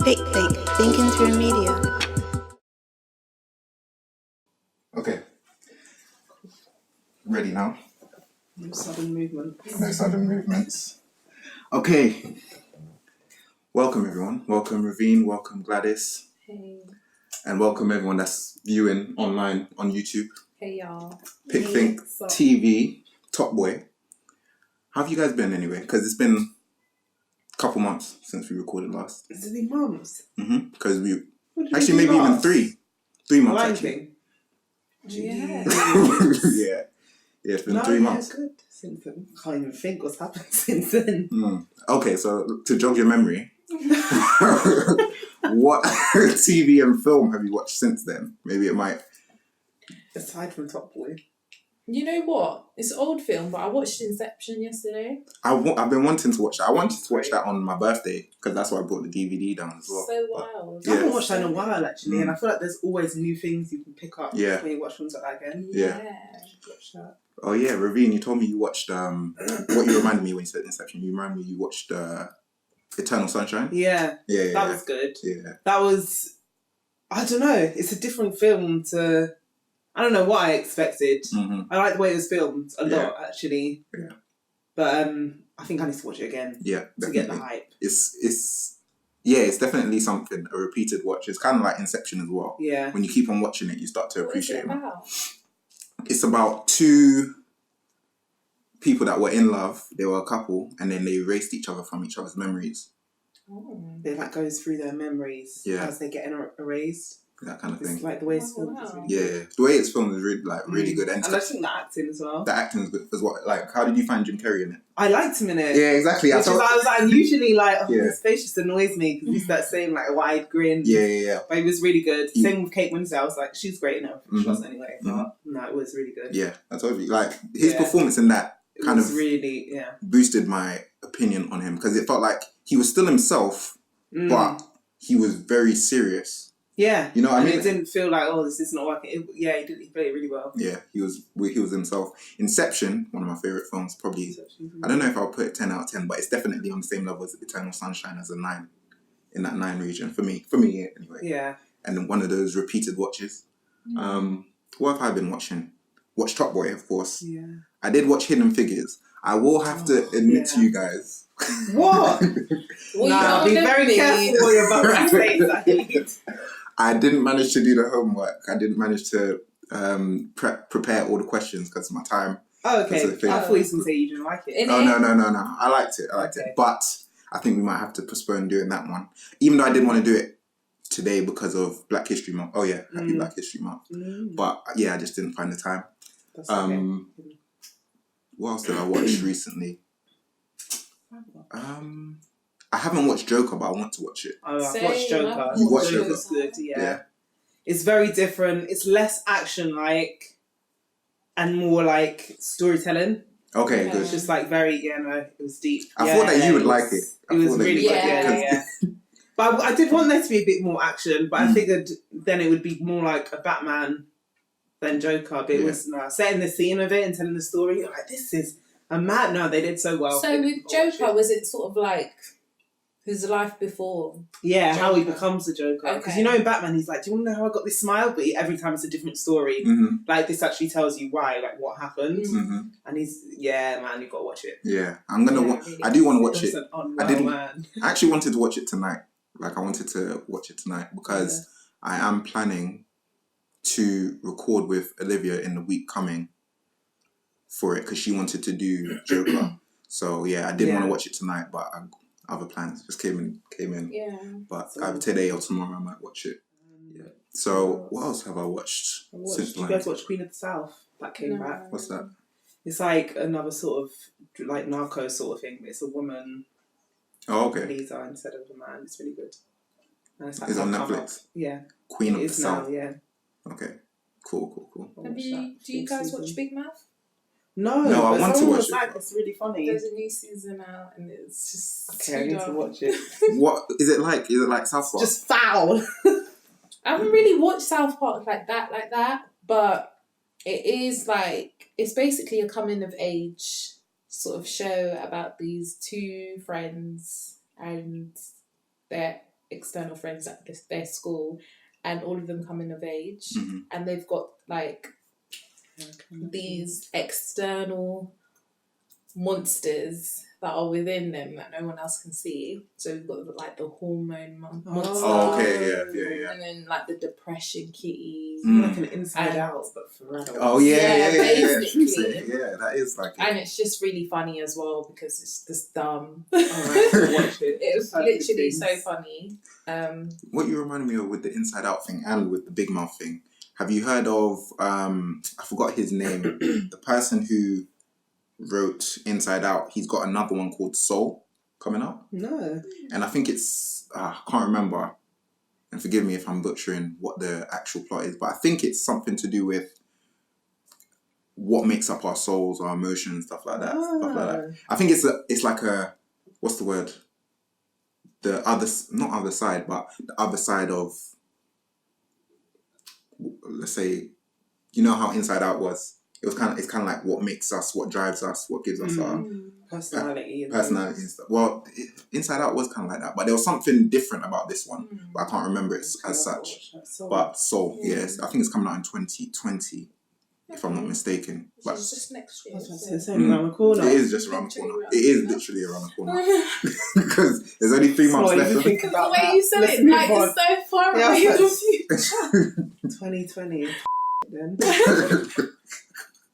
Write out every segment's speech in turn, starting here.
Pic.Think, thinking through media. Okay. Ready now? No sudden movements. No sudden movements. Okay. Welcome everyone. Welcome Raveen. Welcome Gladys. Hey. And welcome everyone that's viewing online on YouTube. Hey y'all. Pic.Think So, TV, Top Boy. How have you guys been anyway? Because it's been a couple months since we recorded last. Has it been months? Because we What did actually we do maybe even last? 3 months Lion actually. King. yeah. Yeah, it's been No, 3 months. Yeah, good. Since then, I can't even think what's happened since then. Okay, so to jog your memory, what TV and film have you watched since then? Maybe it might. Aside from Top Boy. You know what? It's an old film, but I watched Inception yesterday. I've been wanting to watch that. I wanted to watch that on my birthday because that's why I brought the DVD down as well. So wild. I haven't watched that in a while actually, and I Mm. feel like there's always new things you can pick up Yeah. when you watch films like that again. Yeah. Watch that. Oh yeah, Raveen, you told me you watched what you reminded me when you said Inception. You reminded me you watched Eternal Sunshine. Yeah, Yeah, that was good. Yeah. That was, I don't know, it's a different film to, I don't know what I expected. Mm-hmm. I like the way it was filmed a Yeah. lot actually. Yeah. But I think I need to watch it again Yeah, to get definitely. the hype. It's definitely something, a repeated watch. It's kind of like Inception as well. Yeah. When you keep on watching it, you start to What is appreciate it it. about? It's about 2 people that were in love. They were a couple, and then they erased each other from each other's memories. Oh. It like goes through their memories Yeah. as they get erased. That kind of It's thing. like the way it's filmed is wow. really Yeah, good. the way it's filmed is really good, and And I think the acting as well. the acting is good as well. Like, how did you find Jim Carrey in it? I liked him in it. Yeah, exactly. I was like, usually like, Yeah. his face just annoys me because he's that same like wide grin. Yeah. But it was really good. Yeah. Same with Kate Winslet. I was like, she's great in it. She Mhm. was anyway. But Mhm. no, it was really good. Yeah, I told you. Like, his Yeah. performance in that It kind was of really, boosted my opinion on him because it felt like he was still himself, but he was very serious. Yeah. You know what I and mean? it didn't feel like, oh, this is not working. He played it really well. Yeah, he was himself. Inception, one of my favorite films, probably. I don't know if I'll put it 10 out of 10, but it's definitely on the same level as Eternal Sunshine as a 9 in that 9 region for me anyway. Yeah. And then one of those repeated watches. What have I been watching? Watch Top Boy, of course. Yeah. I did watch Hidden Figures. I will have to admit to you guys. What? Well, No, you be know very me. careful what you're about to say, Zahid. I didn't manage to do the homework. I didn't manage to prepare all the questions because of my time. Oh, okay. That's the thing. I thought you was going to say you didn't like it. Oh, no. I liked it. Okay. But I think we might have to postpone doing that one. Even though I did want to do it today because of Black History Month. Oh, yeah. Happy Black History Month. But, yeah, I just didn't find the time. That's okay. What else did I watch recently? I haven't watched Joker, but I want to watch it. I've Same, watched Joker. I've You watched Joker's Joker? good, yeah. It's very different. It's less action-like and more like storytelling. Okay, Yeah. good. It's just like very, it was deep. I thought that you would like it. I It was thought that really you'd good, like it, 'cause- yeah. But I did want there to be a bit more action, but I figured then it would be more like a Batman than Joker. But it was setting the scene of it and telling the story. You're like, this is a mad. No, they did so well. So with Joker, was it sort of like his life before? Yeah, how he Joker. becomes the Joker. Because Okay. you know in Batman, he's like, do you want to know how I got this smile? But every time it's a different story. Mhm. Like, this actually tells you why, like, what happened. Mhm. And he's, man, you've got to watch it. Yeah, I'm gonna. Yeah, really I do want to watch That's it. an unwell I didn't- man. I actually wanted to watch it tonight. Like, I wanted to watch it tonight because I am planning to record with Olivia in the week coming for it because she wanted to do Joker. So yeah, I did want to watch it tonight, but other plans just came in. Yeah. But either today or tomorrow I might watch it. Yeah. So what else have I watched since Did you guys watch Queen of the South? That came back. What's that? It's like another sort of like narco sort of thing, but it's a woman Oh, okay. leader instead of a man. It's really good. And it's like It's on come Netflix. up. Yeah. Queen of It the is now, South. yeah. Okay. Cool. I'll Have watch you? that. Do you Full guys season. watch Big Mouth? No, No, I but want to someone watch was it. like, it's really funny. There's a new season out, and it's just Okay, I too need to dark. watch it. What is it like? Is it like South Park? Just foul. I haven't really watched South Park like that, but it is like, it's basically a coming of age sort of show about these two friends, and they're external friends at their school, and all of them coming of age, Mm-hmm. and they've got like these external monsters that are within them that no one else can see. So we've got like the hormone monster. Oh, okay, yeah. And then like the depression kitty. Like an Inside And- Out, but for adults. Oh yeah. basically. Yeah, that is like. And it's just really funny as well because it's just dumb. Alright, watch it. It's literally so funny. What you reminded me of with the Inside Out thing and with the Big Mouth thing. Have you heard of I forgot his name, the person who wrote Inside Out? He's got another one called Soul coming out, No. and I think it's I can't remember, and forgive me if I'm butchering what the actual plot is, but I think it's something to do with what makes up our souls, our emotions, stuff like that. I think it's like a, what's the word? The other, not other side, but the other side of, let's say, you know how Inside Out was. It's kind of like what makes us, what drives us, what gives us our Personality. personality and stuff. Well, Inside Out was kind of like that, but there was something different about this one, but I can't remember it as such. But Soul, yes, I think it's coming out in 2020, if I'm not mistaken. But It's just next year. It's only around the corner. it is just around the corner. It is literally around the corner because there's only 3 months Slow, left. you Of think it. The about way that. you said Let's it, move like on. it's so far Yeah, away from that's- you. 2020. Then.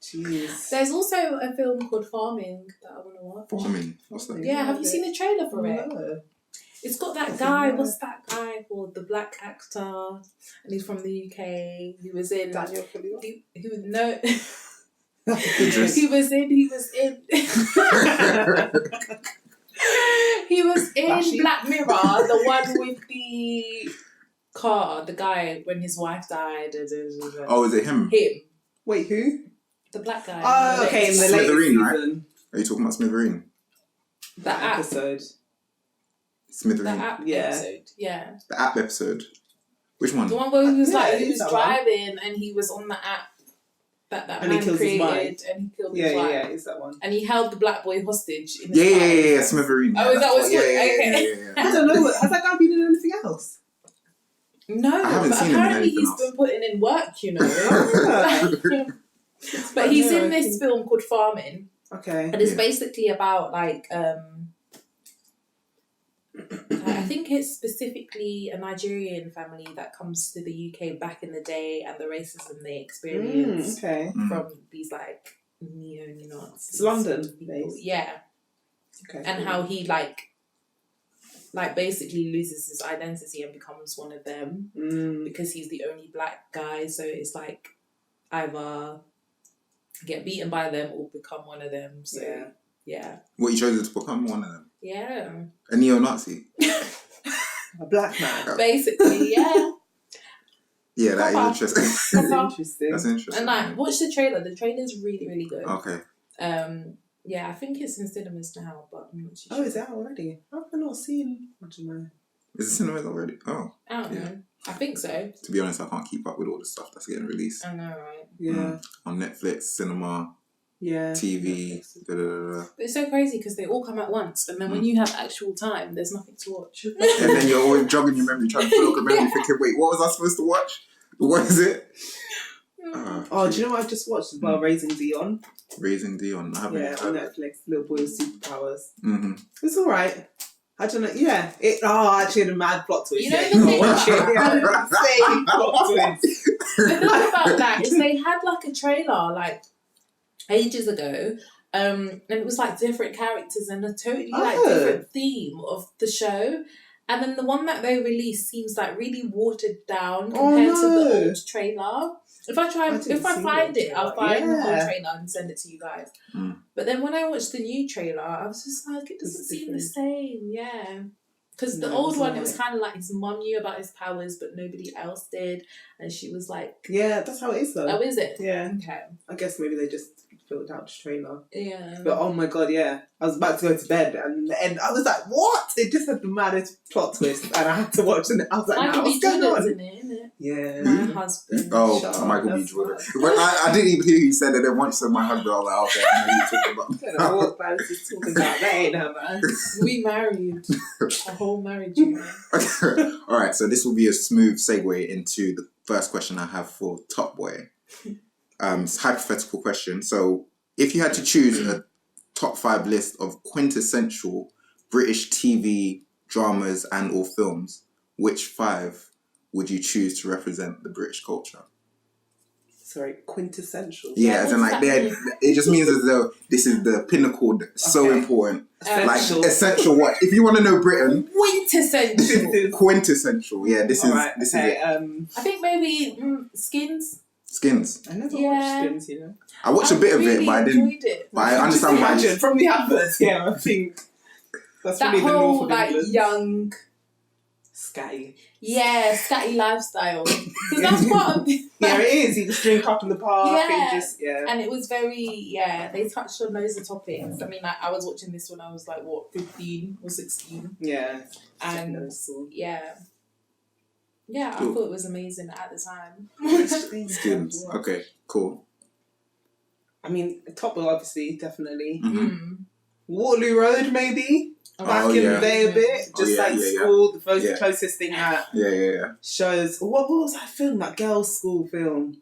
Jeez. There's also a film called Farming that I want to watch. Farming, what's that? Yeah, have you seen the trailer for it? No. It's got that What's guy, his name? what's that guy called? The black actor, and he's from the UK. He was in. Daniel Kaluuya? He was no. Idris. He was in. He was in Flashy? Black Mirror, the one with the car, the guy when his wife died. Oh, is it him? Him, Wait, who? the black guy. Oh, okay, in the latest Smithereen, right? season. Are you talking about Smithereen? The app. Episode. The Smithereen. app Yeah. episode. Yeah. The app episode. Which one? The one where he was Yeah, he was that one. driving and he was on the app that And he man kills his wife. created and he killed Yeah, his wife. yeah, it's that one. And he held the black boy hostage in his Yeah, house. Smithereen. Oh, is that what's yeah, called? yeah, Okay. I don't know. Has that guy been in anything else? No, I haven't but seen him in apparently anything he's else. been putting in work, you know. Yeah. But he's Yeah, in this film called Farming. Okay. And it's Yeah. basically about like I think it's specifically a Nigerian family that comes to the UK back in the day and the racism they experienced Okay. from these like neo-Nazis. It's London people. based. Yeah. Okay. And how he like basically loses his identity and becomes one of them because he's the only black guy. So it's like either get beaten by them or become one of them. So yeah. What, you chose to become one of them? Yeah. A neo-Nazi? A black man. Basically, yeah. Yeah, that Proper. is interesting. That's interesting. That's interesting. And like, watch the trailer. The trailer's really, really good. Okay. Yeah, I think it's in cinemas now, but I'm not too Oh, sure. is that already? I've not seen. I don't know. Is the cinemas already? Oh, I don't know. I think so. to be honest, I can't keep up with all the stuff that's getting released. I know, right? Yeah. On Netflix, cinema, Yeah. TV, da, da, da, da. But it's so crazy because they all come at once, and then when you have actual time, there's nothing to watch. And then you're always jogging your memory, trying to fill up your memory, thinking, wait, what was I supposed to watch? What is it? Oh, do you know what I've just watched as well? Raising Dion. Raising Dion. I haven't Yeah, on Netflix. Little boy with superpowers. Mm-hmm. It's alright. I don't know. Yeah. Actually, the mad plot twist. You know yeah, the thing- watch it. Yeah. Insane plot twist. The thing about that is they had like a trailer like ages ago, and it was like different characters and a totally like different theme of the show. And then the one that they released seems like really watered down compared to the old trailer. If I find it, I'll find the whole trailer and send it to you guys. But then when I watched the new trailer, I was just like, it doesn't seem the same. Yeah. Because the old one, it was kind of like his mum knew about his powers, but nobody else did. And she was like... Yeah, that's how it is though. Oh, is it? Yeah. Okay. I guess maybe they just filled out the trailer. Yeah. But oh my god, yeah. I was about to go to bed and I was like, what? It just had the maddest plot twist and I had to watch it. I was like, Michael what's B. going Jordan's on? in it, isn't it? Yeah. My husband. Oh, Shut up, Michael B. that's Jordan. right. But I didn't even hear you said it. Then once you said my husband, I was like, okay, I know who you're talking I don't know what Gladys is talking about. That ain't her, man. We married. A whole marriage, you know. about. All right, so this will be a smooth segue into the first question I have for Top Boy. It's a hypothetical question. So, if you had to choose a top 5 list of quintessential British TV dramas and or films, which 5 would you choose to represent the British culture? Sorry, quintessential. Yeah, as in like it just means as though this is the pinnacle, so Okay. important, Essential. like essential. What if you want to know Britain? Quintessential. Quintessential. Yeah, this is Alright, this okay, is it. I think maybe Skins. Skins. I never Yeah. watched Skins, you know. I watched a bit of it, but I didn't. enjoyed it. But I understand Just why. imagine, from the adverts, yeah, I think that's That really the whole north of like England. young, Scatty. scatty lifestyle. Because that's part of the, Yeah, it is. You just drink up in the park Yeah. and just, yeah. and it was very, they touched on loads of topics. I mean, like, I was watching this when I was like, what, 15 or 16? Yeah. And yeah, I Cool. thought it was amazing at the time. Skins. Okay, cool. I mean, Top Boy, obviously, definitely. Mhm. Waterloo Road, maybe. Back in the day a bit. Just yeah, like yeah, yeah. school, the Yeah. closest thing that Yeah. shows. What was that film? That girls' school film.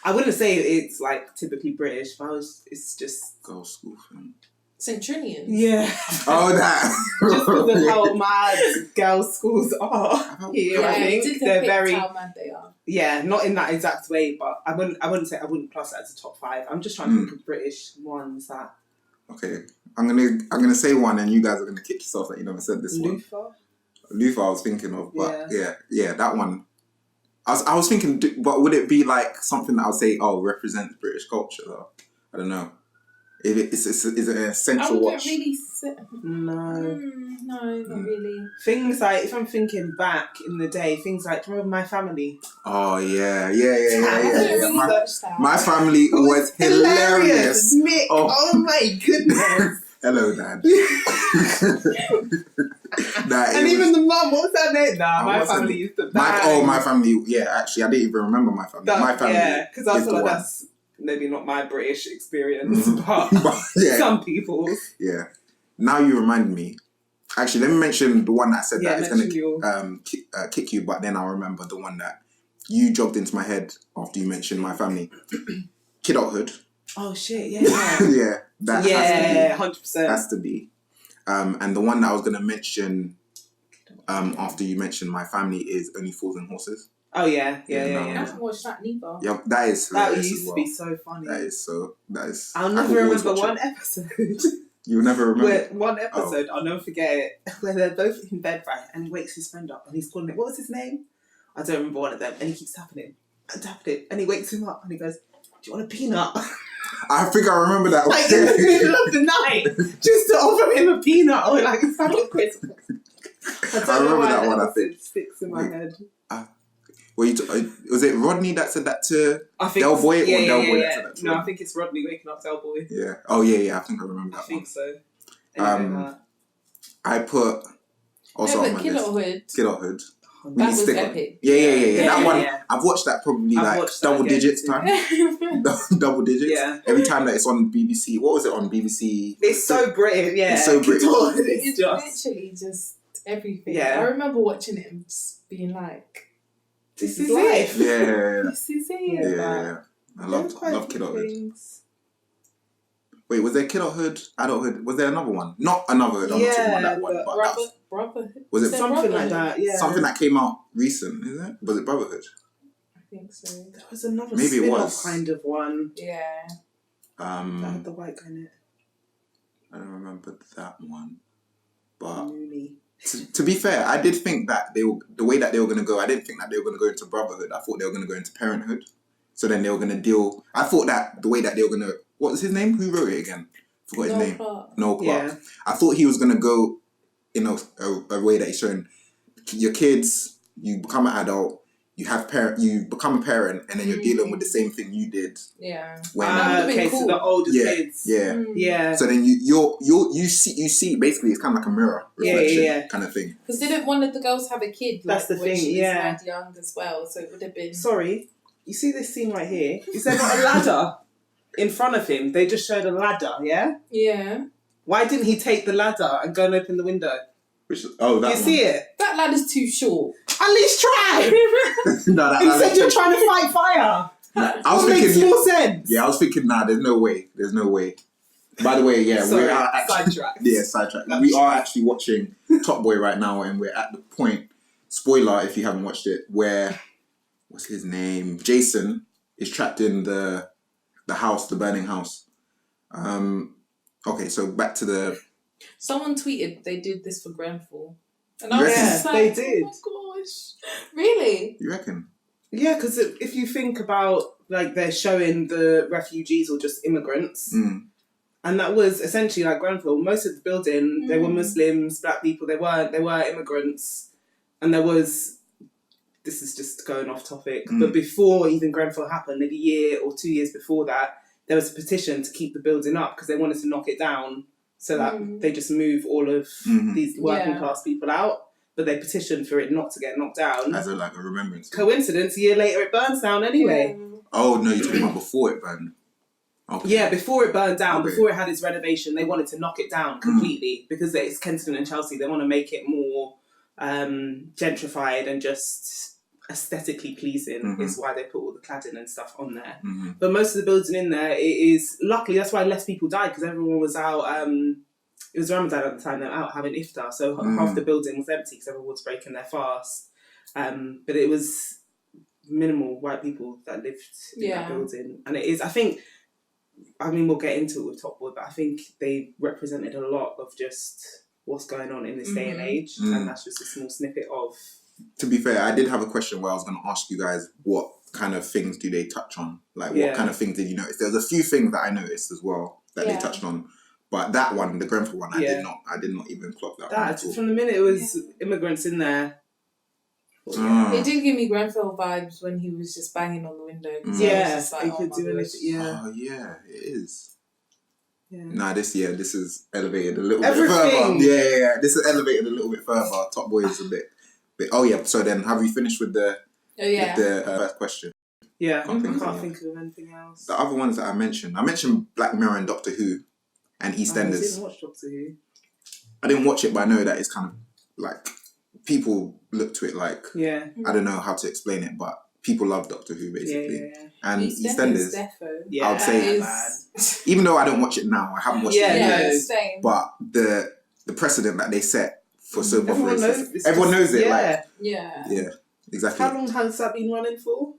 I wouldn't say it's like typically British, but it's just Girls' school film. Centurions. yeah. Oh, that. Just because of how mad girls' schools are here, I it think did they're depict very how mad they are. not in that exact way, but I wouldn't class it as a top 5. I'm just trying to think of British ones that Okay, I'm gonna say one, and you guys are gonna kick yourself that you never said this one. Luther, I was thinking of, but yeah, that one. I was thinking, but would it be like something that I would say, represents British culture though? I don't know. If is it an I essential wouldn't watch? really say... No. No, not really. Things like, if I'm thinking back in the day, things like, do you remember My Family? Oh yeah. I didn't really My, watch that. my family was hilarious. Nick, oh my goodness. Hello, Dad. And even the mum, what was her name? Nah, My what's her Family name? used to My family. Yeah, actually, I didn't even remember my family. My family. Yeah, because I is feel the like one. that's maybe not my British experience, but yeah. some people's. Yeah. Now you reminded me. Actually, let me mention the one that said Yeah, that it's mention going to kick you, but then I'll remember the one that you jogged into my head after you mentioned My Family. Kidulthood. Oh shit, yeah. Yeah. That Yeah, has to be. 100%. Has to be. And the one that I was going to mention after you mentioned My Family is Only Fools and Horses. Oh yeah. I haven't watched that neither. Yeah, that is That hilarious used as to well. be so funny. That is. I'll I never could always remember watch one it. episode. You'll never remember. Where one episode, I'll never forget it, where they're both in bed, right, and he wakes his friend up and he's calling it, what was his name? I don't remember one of them, and he keeps tapping him, and he wakes him up and he goes, do you want a peanut? I think I remember that one. Like in the middle of the night, just to offer him a peanut, or like it's like a Christmas. I remember that one, I episode think. sticks in my head. Was it Rodney that said that to I think Del Boy, or yeah, Del Boy yeah. that said that to No, I Rodney? think it's Rodney waking up Del Boy. Yeah. Oh, yeah. I think I remember I that think one. so. I put also on my list. Kidulthood. That Really was stick on- epic. Yeah. That one, Yeah. I've watched that probably I've like watched that double again digits too. time. Double digits. Yeah. Every time that it's on BBC. What was it on BBC? It's so British, yeah. It's so British. It's It's just, literally just everything. Yeah. I remember watching it and just being like, this is is life. Yeah. this is it. Yeah. I love Kidulthood. Things. Wait, was there Kidulthood, Adulthood? Was there another one? Not another hood. I'm not talking about that one. but But that was, Brotherhood? was it there Something like Brotherhood? that, yeah. something that came out recent? Is it? Was it Brotherhood? I think so. There was another Maybe it spin-off was. kind of one Yeah. that had the white guy in it. I don't remember that one. But Mooney. to be fair, I did think that the way that they were going to go, I didn't think that they were going to go into Brotherhood. I thought they were going to go into Parenthood. So then they were going to deal... I thought that the way that they were going to... What was his name? Who wrote it again? Forgot his name. Noel Clark. Yeah. I thought he was going to go in a way that he's showing your kids, you become an adult, you become a parent, and then you're dealing with the same thing you did. Yeah. When Okay, so the older kids. Yeah. Yeah. So then you see basically it's kind of like a mirror reflection kind of thing. Because didn't one of the girls have a kid? That's the when thing, she was yeah. mad young as well, so it would have been. Sorry, you see this scene right here? Is there not a ladder in front of him? They just showed a ladder, yeah? Yeah. Why didn't he take the ladder and go and open the window? That you see it? That ladder's too short. At least try! No, Instead you're trying to fight fire. I was thinking, makes more sense. Yeah, I was thinking, there's no way. By the way, yeah, Sorry, we are actually sidetracked. Yeah, sidetracked. We are actually watching Top Boy right now, and we're at the point. Spoiler, if you haven't watched it, where what's his name? Jason is trapped in the house, the burning house. Okay, so back to the. Someone tweeted they did this for Grenfell, and I You was reckon? just like, They did. Oh my gosh, really? You reckon? Yeah, because if you think about, like, they're showing the refugees or just immigrants, and that was essentially like Grenfell. Most of the building, they were Muslims, black people. They were immigrants, and there was. This is just going off topic, but before even Grenfell happened, maybe a year or 2 years before that, there was a petition to keep the building up because they wanted to knock it down so that they just move all of these working class people out. But they petitioned for it not to get knocked down. As a remembrance. Coincidence, a year later it burns down anyway. Oh no, you're talking about before it burned. Okay. Yeah, before it burned down, before it had its renovation, they wanted to knock it down completely because it's Kensington and Chelsea. They want to make it more gentrified and just aesthetically pleasing is why they put all the cladding and stuff on there. But most of the building in there, it is, luckily that's why less people died because everyone was out, it was Ramadan at the time, they were out having iftar, so half the building was empty because everyone was breaking their fast. But it was minimal white people that lived in that building. And it is, I think, we'll get into it with Top Boy, but I think they represented a lot of just what's going on in this day and age, and that's just a small snippet of... To be fair, I did have a question where I was going to ask you guys what kind of things do they touch on? Like, what kind of things did you notice? There's a few things that I noticed as well that they touched on, but that one, the Grenfell one, I did not even clock that one at all. From the minute it was immigrants in there. It did give me Grenfell vibes when he was just banging on the window. He could do anything. Oh yeah, it is. Yeah. Nah, this is elevated a little bit further. Yeah, this is elevated a little bit further. Top Boy is a bit. Oh yeah. So then, have you finished with the first question? Yeah, Can't think of anything else. The other ones that I mentioned Black Mirror and Doctor Who, and EastEnders. I didn't watch Doctor Who. I didn't watch it, but I know that it's kind of like people look to it like I don't know how to explain it, but people love Doctor Who basically. And EastEnders, I would say, even though I don't watch it now, I haven't watched it same. but the precedent that they set for soap everyone operas, everyone knows it. Yeah, exactly. How long has that been running for?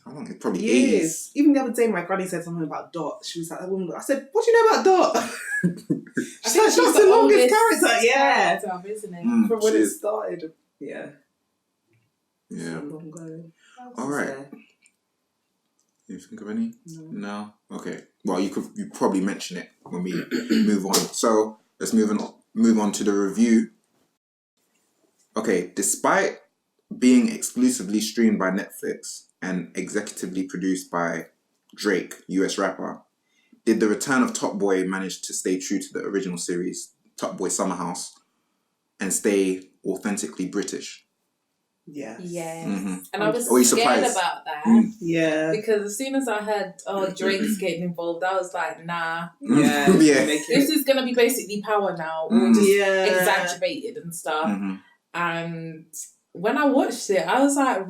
How long? It's probably years. Even the other day, my granny said something about Dot. She was like, that woman. I said, "What do you know about Dot?" I think she's the longest character. Yeah, isn't it? From when it started. Yeah. Yeah. So long ago. All right. You think of any? No. Okay. Well, you probably mention it when we move on. So let's move on to the review. Okay. Despite being exclusively streamed by Netflix and executively produced by Drake, US rapper, did the return of Top Boy manage to stay true to the original series, Top Boy Summer House, and stay authentically British? Yes. And I was scared about that. Yeah. Because as soon as I heard, Drake's getting involved, I was like, nah. Yeah. This is going to be basically Power now, or just exaggerated and stuff. And when I watched it, I was like,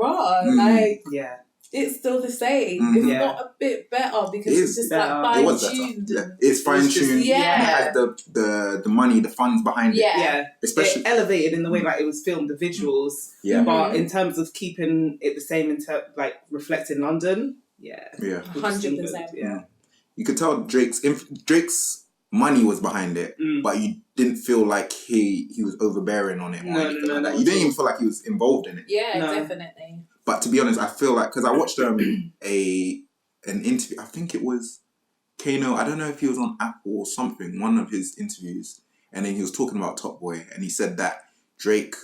it's still the same. It's not a bit better because it's just like fine-tuned. It's fine-tuned. It had the money, the funds behind it. Yeah. Especially it elevated in the way like it was filmed, the visuals. Yeah. But in terms of keeping it the same like reflecting London, 100%. Yeah. You could tell Drake's money was behind it, but you didn't feel like he was overbearing on it or anything like that. You didn't even feel like he was involved in it. Yeah, definitely. But to be honest, I feel like, because I watched an interview, I think it was Kano, I don't know if he was on Apple or something, one of his interviews, and then he was talking about Top Boy, and he said that Drake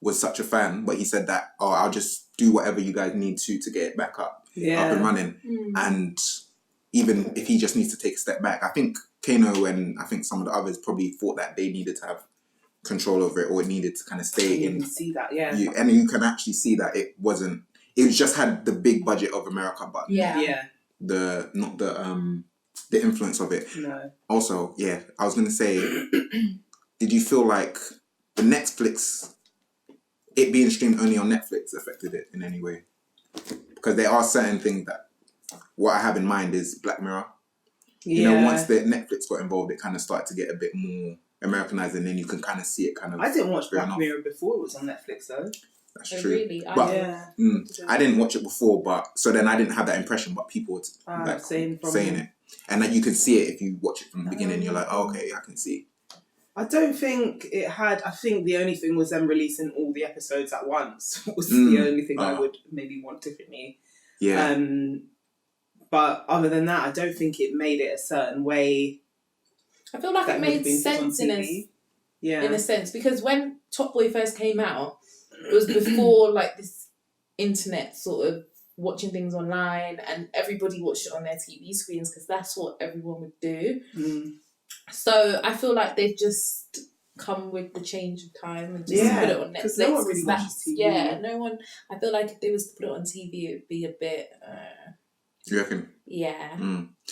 was such a fan, but he said that, I'll just do whatever you guys need to get it back up and running. And even if he just needs to take a step back, I think Kano and I think some of the others probably thought that they needed to have control over it, or it needed to kind of stay in. You can see that, yeah. And you can actually see that it wasn't. It just had the big budget of America, but the influence of it. No. Also, I was gonna say, did you feel like the Netflix, it being streamed only on Netflix, affected it in any way? Because there are certain things that what I have in mind is Black Mirror. You know, once the Netflix got involved, it kind of started to get a bit more Americanized, and then you can kind of see it kind of. I didn't watch Black Mirror before it was on Netflix, though. That's true. Really? But, I didn't watch it before, but so then I didn't have that impression, but people were saying it. And like you can see it if you watch it from the beginning, you're like, oh, okay, I can see. I don't think it had. I think the only thing was them releasing all the episodes at once was the only thing I would maybe want differently. Yeah. But other than that, I don't think it made it a certain way. I feel like it made sense in a sense, because when Top Boy first came out, it was before like this internet sort of watching things online, and everybody watched it on their TV screens because that's what everyone would do. So I feel like they've just come with the change of time and just put it on Netflix. Because no one really watches TV. Yeah, no one. I feel like if they was to put it on TV, it'd be a bit. You reckon? Yeah.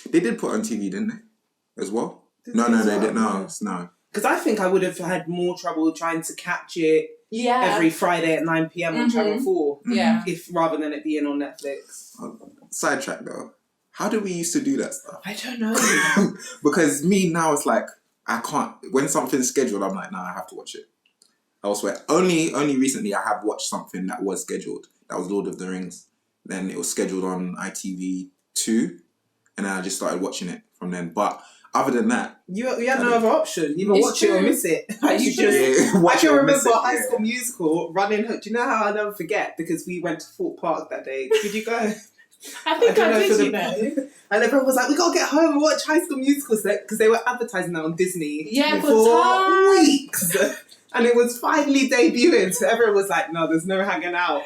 They did put it on TV, didn't they? As well? No, they didn't. No. Because I think I would have had more trouble trying to catch it every Friday at 9 p.m. on Channel 4. If rather than it being on Netflix. Sidetrack though. How did we used to do that stuff? I don't know. Because me now, it's like, I can't. When something's scheduled, I'm like, nah, I have to watch it elsewhere. Only recently I have watched something that was scheduled. That was Lord of the Rings. Then it was scheduled on ITV2, and then I just started watching it from then. But other than that, you had no other option. You either watch it or miss it. I can remember High School Musical running. Do you know how I'll never forget? Because we went to Fort Park that day. Did you go? I think I did, you know. And everyone was like, we gotta get home and watch High School Musical, because they were advertising that on Disney for weeks. And it was finally debuting, so everyone was like, no, there's no hanging out.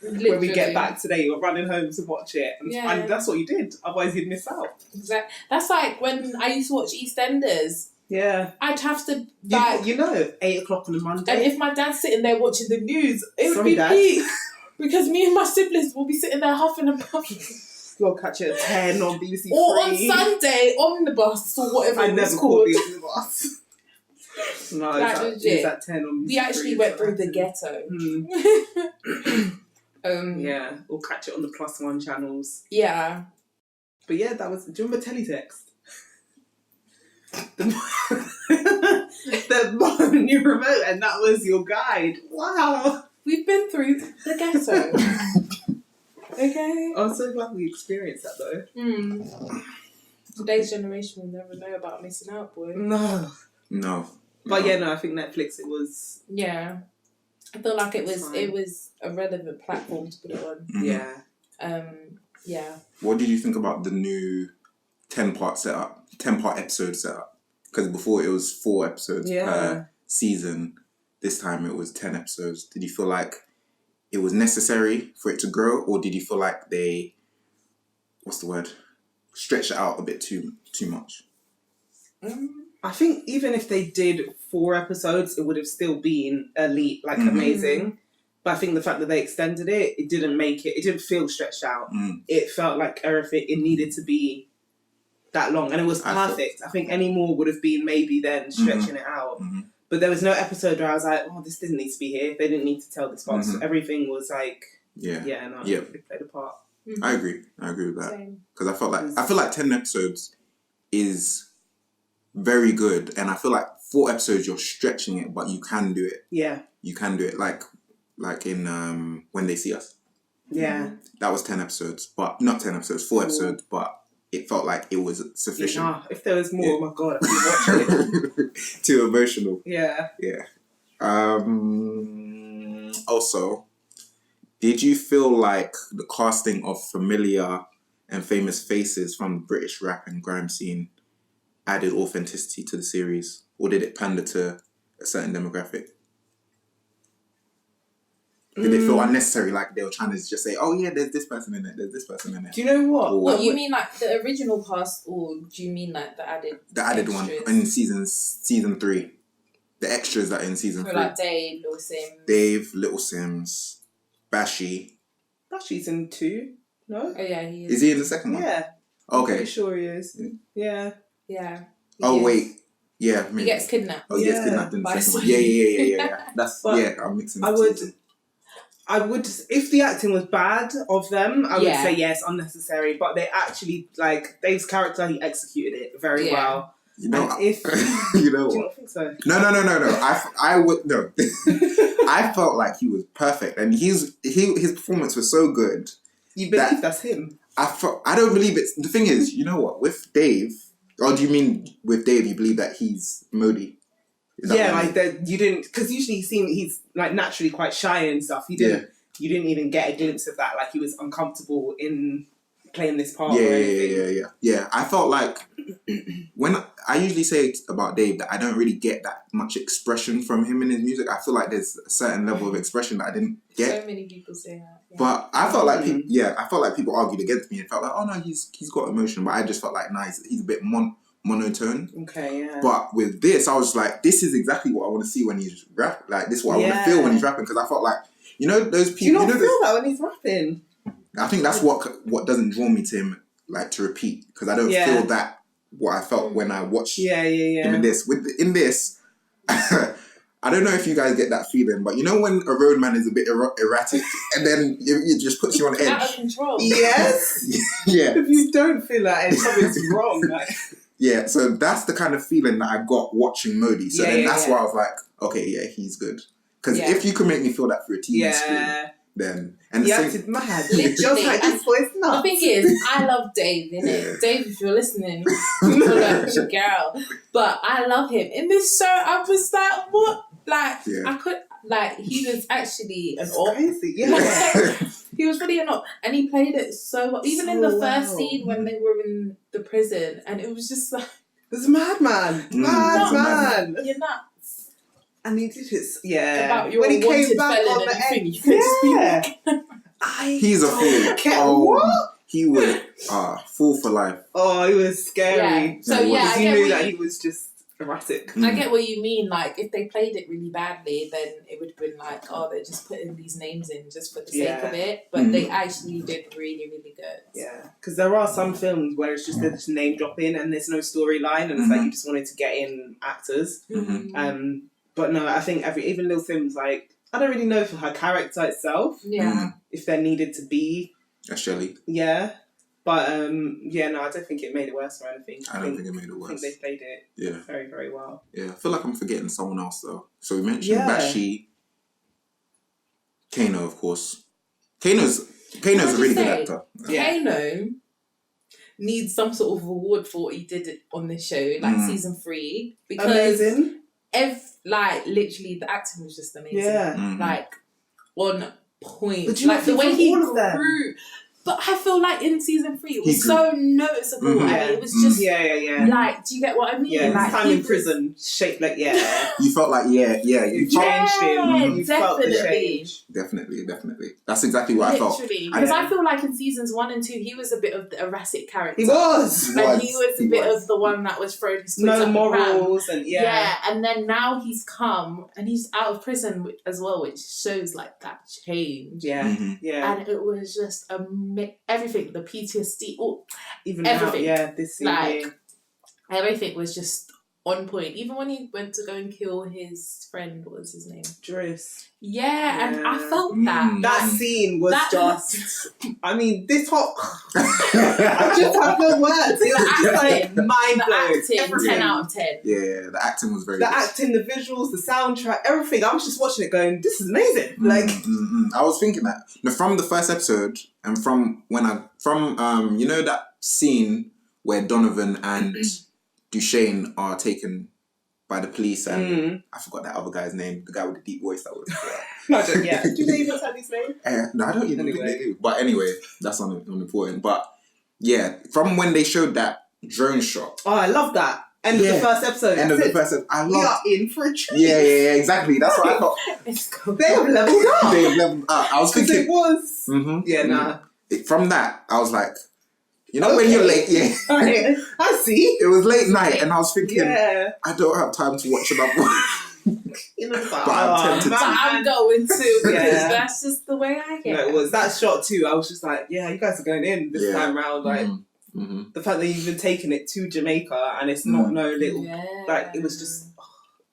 When we get back today, you're running home to watch it. And that's what you did. Otherwise, you'd miss out. Exactly. That's like when I used to watch EastEnders. Yeah. I'd have to, 8 o'clock on a Monday. And if my dad's sitting there watching the news, it would be peak. Because me and my siblings will be sitting there huffing and puffing. You'll catch it at 10 on BBC 3. Or on Sunday, Omnibus, or whatever it was called. I never called the Omnibus. No, it's at 10 on BBC 3. We actually went through the ghetto. Or catch it on the +1 channels. Yeah. But yeah, that was. Do you remember Teletext? The button you remote, and that was your guide. Wow. We've been through the ghetto. Okay. I'm so glad we experienced that though. Today's generation will never know about missing out, boy. No. But I think Netflix, it was. Yeah. I feel like it was a relevant platform to put it on. Yeah. What did you think about the new 10-part episode setup? Because before it was 4 episodes per season. This time it was 10 episodes. Did you feel like it was necessary for it to grow, or did you feel like they, stretched it out a bit too much? I think even if they did 4 episodes, it would have still been elite, amazing. But I think the fact that they extended it, it didn't feel stretched out. It felt like everything, it needed to be that long. And it was perfect. I think any more would have been maybe then stretching it out. But there was no episode where I was like, oh, this doesn't need to be here. They didn't need to tell this part. So everything was like, it played a part. I agree with that. Because I feel like 10 episodes is very good. And I feel like 4 episodes, you're stretching it, but you can do it. Yeah. You can do it like in When They See Us. Yeah. That was 10 episodes, but not 10 episodes, 4 episodes, but it felt like it was sufficient. Yeah, if there was more, oh my God, I'd be watching it. Too emotional. Yeah. Also, did you feel like the casting of familiar and famous faces from the British rap and grime scene added authenticity to the series? Or did it pander to a certain demographic? Did it feel unnecessary? Like they were trying to just say, "Oh yeah, there's this person in it. There's this person in it." Do you know what? Or, What, you mean like the original cast, or do you mean like the added one extras? in season 3? The extras that are in season 3. Like Dave, Little Sims. Dave, Little Sims, Bashi. Bashi's in 2, no? Oh yeah, he is. Is he in the second one? Yeah. I'm Okay. pretty sure he is. Yeah. Yeah. Oh is. wait. Yeah. Maybe. He gets kidnapped. Oh, he gets Yeah. kidnapped in the By second one. Yeah. That's But I'm mixing. I would, if the acting was bad of them, I would Yeah. say yes, unnecessary. But they actually, like, Dave's character, he executed it very Yeah. well. You know. And if You know do you what? not think so? No. I would no. I felt like he was perfect, and his performance was so good. You believe that's him? I don't believe it. The thing is, you know what? With Dave, or do you mean with Dave, you believe that he's Modi? Yeah, like that. You didn't, because usually he's like naturally quite shy and stuff. You didn't even get a glimpse of that. Like he was uncomfortable in playing this part. Yeah. I felt like when I usually say about Dave that I don't really get that much expression from him in his music. I feel like there's a certain level of expression that I didn't get. So many people say that. Yeah. But I felt like people argued against me and felt like, oh no, he's got emotion. But I just felt like he's a bit monotone. Okay, yeah. But with this, I was like, this is exactly what I want to see when he's rap. Like this is what I want to feel when he's rapping, because I felt like, you know, those people. Do you not feel that when he's rapping? I think that's what doesn't draw me to him, like to repeat, because I don't feel that what I felt when I watched him in this. In this, I don't know if you guys get that feeling, but you know when a road man is a bit erratic and then it just puts you on edge. Out of control. Yes. Yeah. If you don't feel that, it's something's wrong. Like. Yeah, so that's the kind of feeling that I got watching Modi. So that's why I was like, okay, yeah, he's good. Because if you can make me feel that through a TV screen, then... And he acted mad. Literally. Just like his voice nuts. The thing is, I love Dave, innit? Dave, if you're listening, you're like your girl. But I love him. In this show, I was like, what? Like, I could... Like, he was actually an op. Crazy, yeah. He was really an op. And he played it so well. Even in the first scene when they were in the prison, and it was just like... It was a madman. Madman. You're nuts. And he did his... About your when he came back felon on the and end. you could just be like... He's a fool. What? He was fool for life. Oh, he was scary. Yeah. So, yeah, you knew that he was just erratic. I get what you mean. Like, if they played it really badly, then it would have been like, oh, they're just putting these names in just for the sake of it. But they actually did really, really good. Yeah, because there are some films where it's just they're just name dropping and there's no storyline, and it's like you just wanted to get in actors. But no, I think even Lil Sim's like, I don't really know for her character itself. Yeah. If there needed to be. A Shelley. Yeah. But I don't think it made it worse or anything. I don't think it made it worse. I think they played it very, very well. Yeah, I feel like I'm forgetting someone else though. So we mentioned Bashi, Kano, of course. Kano's a really good actor. Kano needs some sort of award for what he did on this show, like season 3. Because amazing. Literally the acting was just amazing. Yeah. Like, on point. But you like the way he all of them. grew. But I feel like in season 3 it was so noticeable, and it was just like, do you get what I mean? Yeah, like, his time in prison shaped like You felt like you changed him. You felt the definitely. change. Definitely. That's exactly what I felt. Because I feel like in seasons 1 and 2 he was a bit of the erratic character. He was. And he was a bit of the one that was throwing his twigs up morals the and and then now he's come and he's out of prison as well, which shows like that change. Yeah. And it was just everything, the PTSD, even everything. Now, this season. Like, everything was just on point. Even when he went to go and kill his friend, what was his name? Driss. Yeah, and I felt that. That scene was just... I mean, this whole... I just have no words. It's like mind-blowing. 10 out of 10. Yeah, the acting was very good. The acting, the visuals, the soundtrack, everything. I was just watching it going, this is amazing. I was thinking that. From the first episode, and from you know that scene where Donovan and Duchesne are taken by the police, and I forgot that other guy's name, the guy with the deep voice that was... Do they even tell his name? No, I don't even think they do. But anyway, that's unimportant. But yeah, from when they showed that drone shot... Oh, I love that. End of the first episode. End of the first episode. I We are love. in for a treat. Yeah, exactly. That's what I thought. It's cool. They have leveled up. They've leveled up. I was Because thinking. it was. Yeah, nah. From that, I was like, when you're late, I see. It was late night, and I was thinking, Yeah. I don't have time to watch another one. You know, But I'm tempted But to. I'm going to because Yeah. that's just the way I get. No, it was that shot too. I was just like, yeah, you guys are going in this time round. Like the fact that you've even taken it to Jamaica and it's not no little like it was just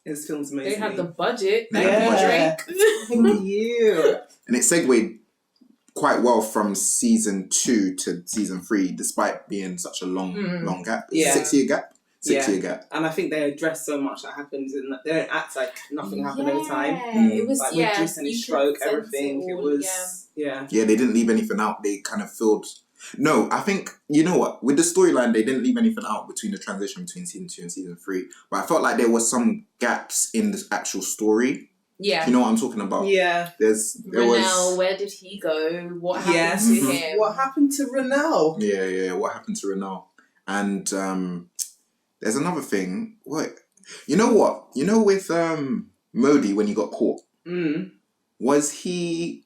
it was filmed amazing. They had the budget. They had the Drake. Thank you. And it segued quite well from season 2 to season 3, despite being such a long gap. Yeah. 6-year gap. 6-year gap. And I think they address so much that happens and they don't act like nothing happened every time. It was Like with Driss and his stroke, everything. It was Yeah, they didn't leave anything out. They kind of filled. No, I think, you know what? With the storyline, they didn't leave anything out between the transition between season 2 and season 3. But I felt like there was some gaps in the actual story. Yeah. You know what I'm talking about? Yeah. There Renell, was. where did he go? What happened to him? What happened to Renell? Yeah. What happened to Renell? And there's another thing. What? You know what? You know with Modi when he got caught? Was he...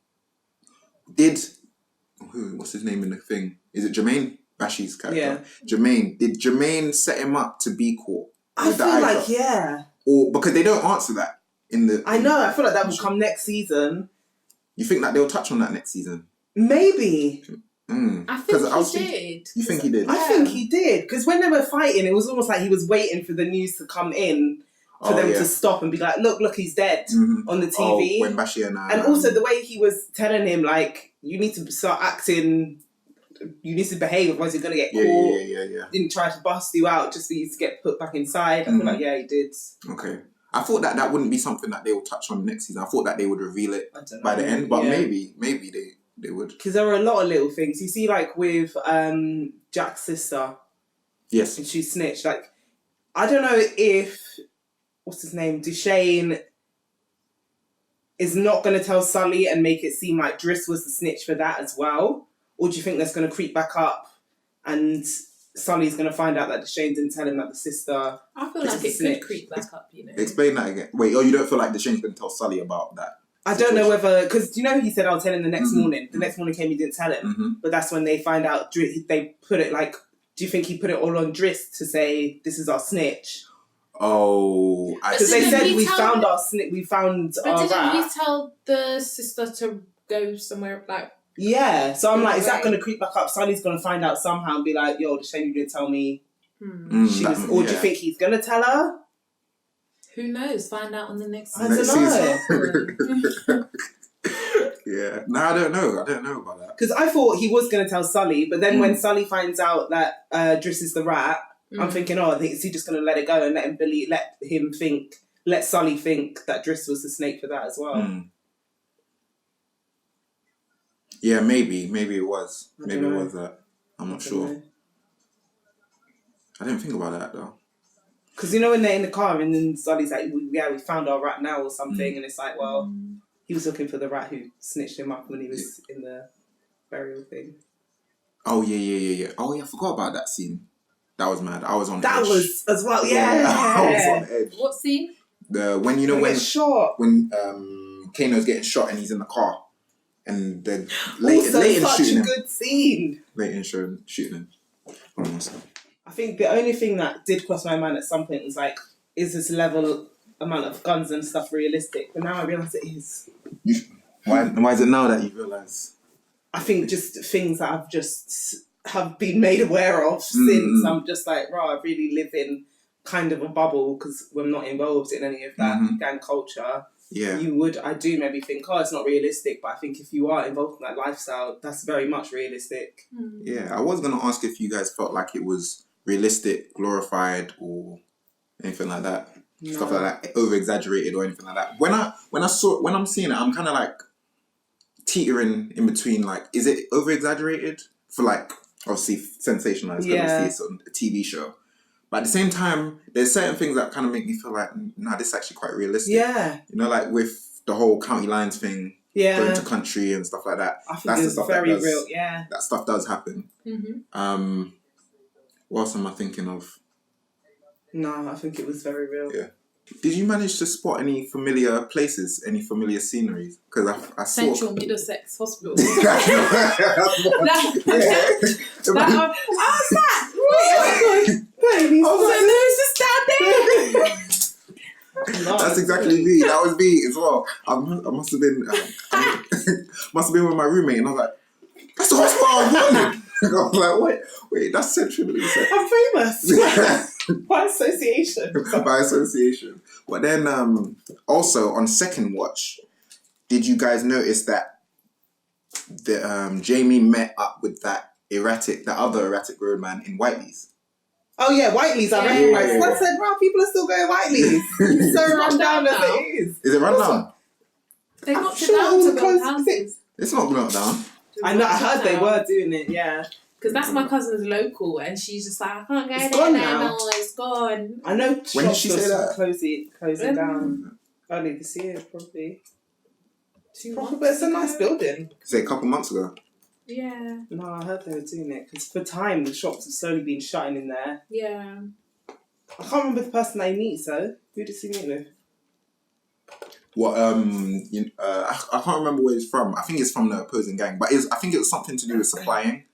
What's his name in the thing? Is it Jermaine Bashi's character? Yeah. Jermaine. Did Jermaine set him up to be caught? I with the feel eye like, drop? yeah. Or because they don't answer that in the... I know, I feel like that will come next season. You think that they'll touch on that next season? Maybe. I think he did. You think he did? I think he did. Because when they were fighting, it was almost like he was waiting for the news to come in for them to stop and be like, look, he's dead on the TV. When Bashi and also the way he was telling him, like, you need to start acting, you need to behave, otherwise you're going to get caught. Yeah. Didn't try to bust you out just for you to get put back inside. I feel like, yeah, he did. Okay. I thought that wouldn't be something that they will touch on next season. I thought that they would reveal it by the end, but maybe they would. Because there were a lot of little things. You see, like, with Jack's sister. Yes. And she snitched. Like, I don't know if, what's his name, Duchesne is not going to tell Sully and make it seem like Driss was the snitch for that as well? Or do you think that's going to creep back up and Sully's going to find out that Duchesne didn't tell him that the sister... I feel like it could creep back up, you know. Explain that again. Wait, you don't feel like Duchene's going to tell Sully about that? I don't know whether... Because, you know, he said, I'll tell him the next morning. The next morning came, he didn't tell him. But that's when they find out, they put it like... Do you think he put it all on Driss to say, this is our snitch? Oh, because they said we found our snitch, we found our rat. But didn't he tell the sister to go somewhere, like... Yeah, so I'm like, is that going to creep back up? Sully's going to find out somehow and be like, yo, the shame you didn't tell me. She was, or do you think he's going to tell her? Who knows? Find out on the next season. Yeah, no, I don't know about that. Because I thought he was going to tell Sully, but then when Sully finds out that Driss is the rat, I'm thinking, is he just going to let it go and let Sully think that Driss was the snake for that as well? Yeah, maybe it was. Maybe it was that. I'm not sure. I didn't think about that though. Because you know when they're in the car and then Sully's like, we found our rat now or something, and it's like, well, he was looking for the rat who snitched him up when he was in the burial thing. Oh yeah. Oh yeah, I forgot about that scene. That was mad. I was on edge. That was as well, yeah. I was on edge. What scene? When shot. When Kano's getting shot and he's in the car. And then Leighton's such shooting him. a good scene. Leighton's shooting him. I think the only thing that did cross my mind at some point was like, is this amount of guns and stuff realistic? But now I realise it is. Why is it now that you realise? I think just things that I've just have been made aware of since. I'm just like, I really live in kind of a bubble because we're not involved in any of that gang culture. Yeah. I do maybe think, it's not realistic, but I think if you are involved in that lifestyle, that's very much realistic. Yeah, I was going to ask if you guys felt like it was realistic, glorified, or anything like that. No. Stuff like that, over-exaggerated or anything like that. When I'm seeing it, I'm kind of like teetering in between, like, is it over-exaggerated? For like, obviously, sensationalized, because it's on a TV show. But at the same time, there's certain things that kind of make me feel like, this is actually quite realistic. Yeah. You know, like with the whole county lines thing, going to country and stuff like that. I think it's very real, That stuff does happen. What else am I thinking of? No, I think it was very real. Yeah. Did you manage to spot any familiar places, any familiar sceneries? Because I saw... Central Middlesex Hospital. That's what- That Baby, That's exactly me. That was me as well. I must have been with my roommate, and I was like, "That's the hospital I wanted." I was like, "Wait, that's Central Middlesex." I'm famous. By association. By association. But then, also on second watch, did you guys notice that the Jamie met up with that other erratic roadman in Whiteley's? Oh yeah, Whiteley's. I recognise. I said, "Wow, people are still going Whiteley's." It's so run down as it is. Is it run down? They got sure down all to the build clothes houses. It's not knocked down. I know. I heard they were doing it. Yeah. Because that's my cousin's local, and she's just like, I can't go It's there gone now. now. No, it's gone. I know. When did she say that? Closing down early this year, probably. 2 Probably, months but it's a nice ago. building. Say a couple months ago. Yeah. No, I heard they were doing it because for time the shops have slowly been shutting in there. Yeah. I can't remember the person they meet. So who did she meet with? What I can't remember where he's from. I think it's from the opposing gang, but I think it was something to do with supplying.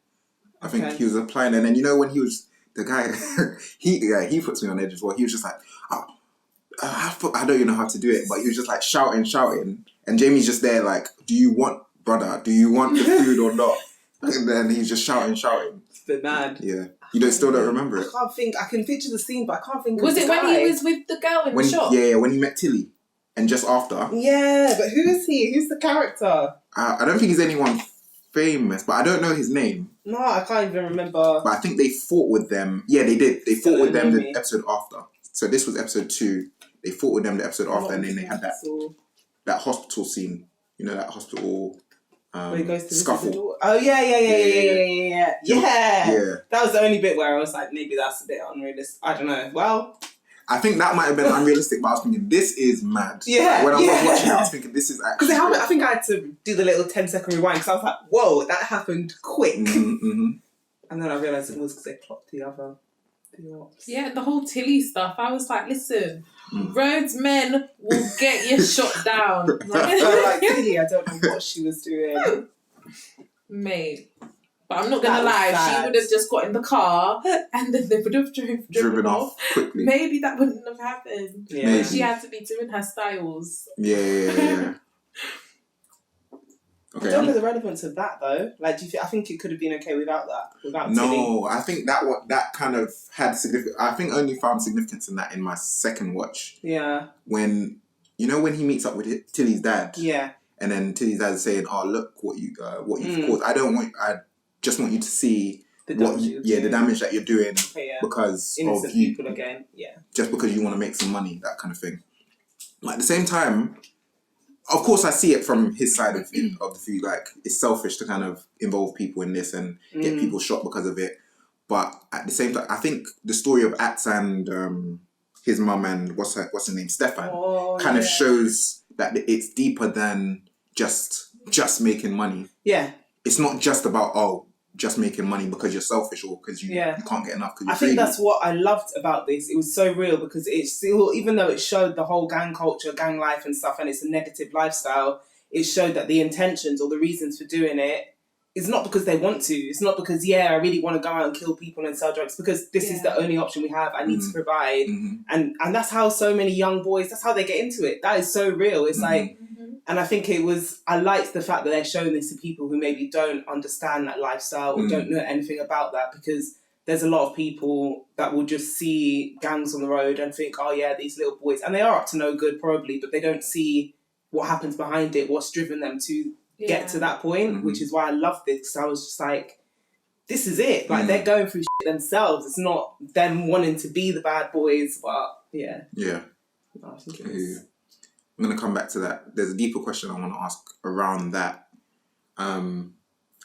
I think he was applying, and then when he was the guy, he puts me on edge as well. He was just like, I don't even know how to do it, but he was just like shouting, and Jamie's just there like, do you want the food or not? And then he's just shouting. It's a bit mad. Yeah, you still don't remember it. I can't think. I can picture the scene, but I can't think. Was of it the when guy. he was with the girl in the shop? Yeah, when he met Tilly, and just after. Yeah, but who is he? Who's the character? I don't think he's anyone famous, but I don't know his name. No, I can't even remember. But I think they fought with them. Yeah, they did. They fought with them the me. episode after. So this was episode 2. They fought with them the episode after, and then they had that hospital scene. You know, that hospital where he goes to scuffle. Oh yeah. Yeah. That was the only bit where I was like, maybe that's a bit unrealistic. I don't know. Well, I think that might have been unrealistic, but I was thinking, this is mad. Yeah. When I was watching it, I was thinking, this is actually... because I think I had to do the little 10-second rewind because I was like, whoa, that happened quick. Mm-hmm. And then I realised it was because they plopped the ops. Yeah, the whole Tilly stuff. I was like, listen, Rhodes men will get you shot down. Like, really, I don't know what she was doing. Mate. But I'm not going to That was lie, sad. she would have just got in the car and then they would have driven off. quickly. Maybe that wouldn't have happened. Yeah. Maybe. She had to be doing her styles. Yeah. Okay. I don't know the relevance of that though. Like, do you I think it could have been okay without that. Tilly. No, I think that kind of had significance. I think only found significance in that in my second watch. Yeah. When he meets up with Tilly's dad. Yeah. And then Tilly's dad is saying, "Oh, look what you've caused. I just want you to see the damage that you're doing because innocent of you, people again. Yeah. just because you want to make some money, that kind of thing." Like at the same time, of course, I see it from his side of the view. Like it's selfish to kind of involve people in this and get people shot because of it. But at the same time, I think the story of Ats and his mum and what's her name, Stefan, kind of shows that it's deeper than just making money. Yeah. It's not just about just making money because you're selfish or because you can't get enough. I think that's what I loved about this. It was so real because it's still, even though it showed the whole gang culture, gang life and stuff, and it's a negative lifestyle, it showed that the intentions or the reasons for doing it is not because they want to. It's not because, I really want to go out and kill people and sell drugs, because this is the only option we have. I need to provide. And that's how so many young boys, that's how they get into it. That is so real. It's like, and I think I liked the fact that they're showing this to people who maybe don't understand that lifestyle or don't know anything about that, because there's a lot of people that will just see gangs on the road and think, oh yeah, these little boys, and they are up to no good probably, but they don't see what happens behind it, what's driven them to get to that point, which is why I love this, because I was just like, this is it. Like they're going through shit themselves. It's not them wanting to be the bad boys, but yeah. Yeah. No, I think I'm going to come back to that. There's a deeper question I want to ask around that. And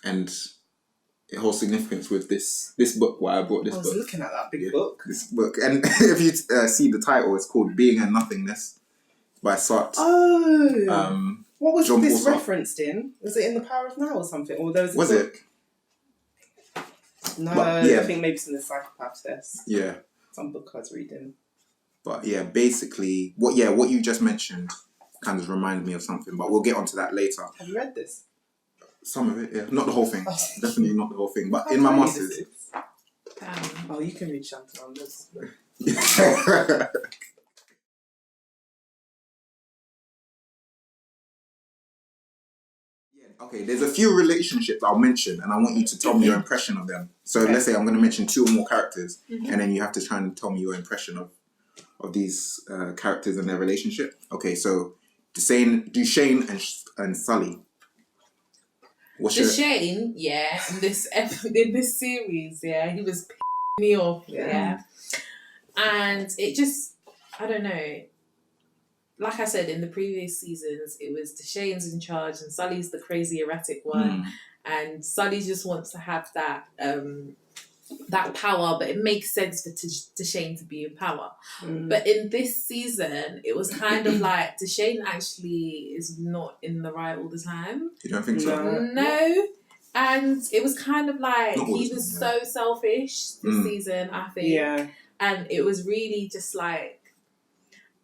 it holds significance with this book, why I brought this book. I was looking at that big book. This book. And if you see the title, it's called Being a Nothingness by Sartre. Oh. What was John this Paul referenced in? Was it in The Power of Now or something? Or there was it? No, but, I think maybe it's in the psychopath test. Yeah. Some book I was reading. But yeah, basically, what you just mentioned kind of reminds me of something, but we'll get onto that later. Have you read this? Some of it, yeah. Not the whole thing. Oh. Definitely not the whole thing. But How in my tiny masters. this is. Oh, you can read Chantal on this. Okay, there's a few relationships I'll mention, and I want you to tell me your impression of them. So let's say I'm going to mention 2 or more characters, and then you have to try and tell me your impression of these characters and their relationship. Okay, so Duchesne and Sully. Duchesne, in this series, he was pissing me off, and it just, I don't know. Like I said, in the previous seasons, it was Duchesne's in charge and Sully's the crazy erratic one. And Sully just wants to have that that power, but it makes sense for Duchesne to be in power. But in this season, it was kind of like Duchesne actually is not in the right all the time. You don't think so? No. And it was kind of like he was so selfish this season, I think. Yeah. And it was really just like,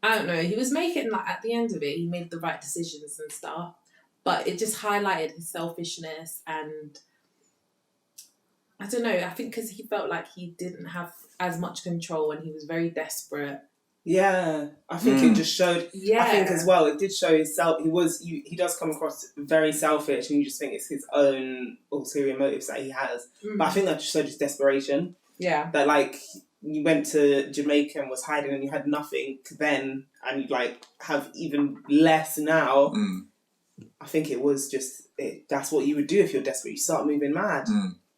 I don't know, he was making, like, at the end of it, he made the right decisions and stuff, but it just highlighted his selfishness, and I don't know, I think because he felt like he didn't have as much control and he was very desperate. Yeah, I think it just showed, I think as well, it did show himself, he does come across very selfish, and you just think it's his own ulterior motives that he has, but I think that just showed his desperation. Yeah. That, like, you went to Jamaica and was hiding and you had nothing then, and you like have even less now. I think it was just that's what you would do if you're desperate. You start moving mad.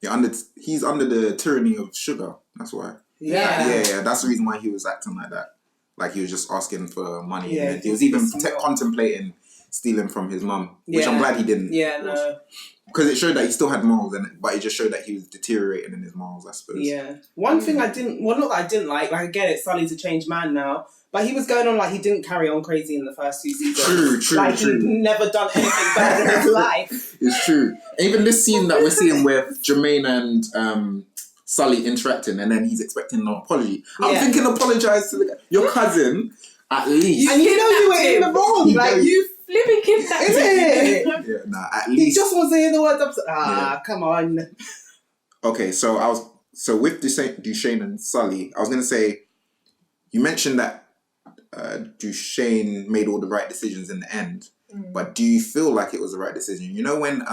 Yeah, he's under the tyranny of sugar. That's why. Yeah. That's the reason why he was acting like that. Like he was just asking for money. Yeah, and he was even contemplating stealing from his mum, which I'm glad he didn't. Yeah, no. Because it showed that he still had morals, but it just showed that he was deteriorating in his morals, I suppose. Yeah. One thing not that I didn't like I get it, Sully's a changed man now, but he was going on like he didn't carry on crazy in the first 2 seasons. True. Like he'd never done anything bad in his life. It's true. Even this scene that we're seeing with Jermaine and Sully interacting, and then he's expecting no apology. I'm thinking apologise to your cousin, at least. And you know you were in the wrong. Like you flipping kidnapped him. Yeah, nah, at least. He just wants to hear the words. Come on. Okay, so with Duchesne and Sully, I was gonna say, you mentioned that Duchesne made all the right decisions in the end, but do you feel like it was the right decision? You know when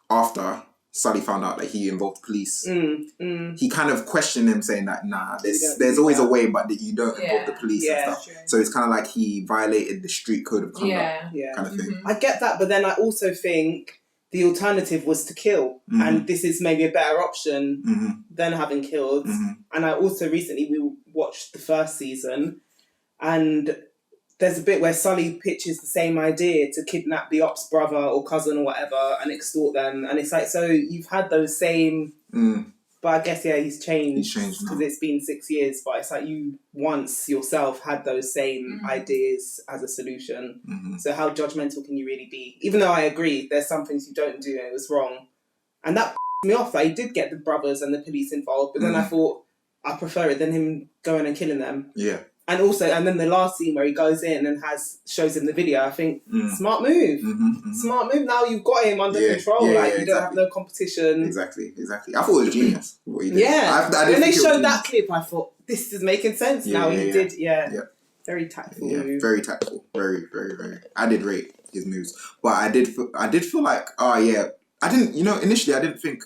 after Sully found out that he involved police, he kind of questioned him, saying that there's always a way, but that you don't involve the police and stuff. True. So it's kind of like he violated the street code of conduct, kind of thing. I get that, but then I also think the alternative was to kill, and this is maybe a better option than having killed. And I also recently we watched the first season, and there's a bit where Sully pitches the same idea to kidnap the ops brother or cousin or whatever and extort them. And it's like, so you've had those same... But I guess, he's changed. Because it's been 6 years. But it's like you once yourself had those same ideas as a solution. So how judgmental can you really be? Even though I agree, there's some things you don't do and it was wrong. And that me off. Like, he did get the brothers and the police involved. But then I thought, I prefer it than him going and killing them. Yeah. And then the last scene where he goes in and shows him the video, I think, smart move. Smart move. Now you've got him under control. You don't have no competition. Exactly. I thought it was genius what he did. Yeah. When they showed that clip, I thought, this is making sense now. He did, Very tactful move. Very tactful. Very, very, very. I did rate his moves. But I did feel like, I didn't, initially I didn't think,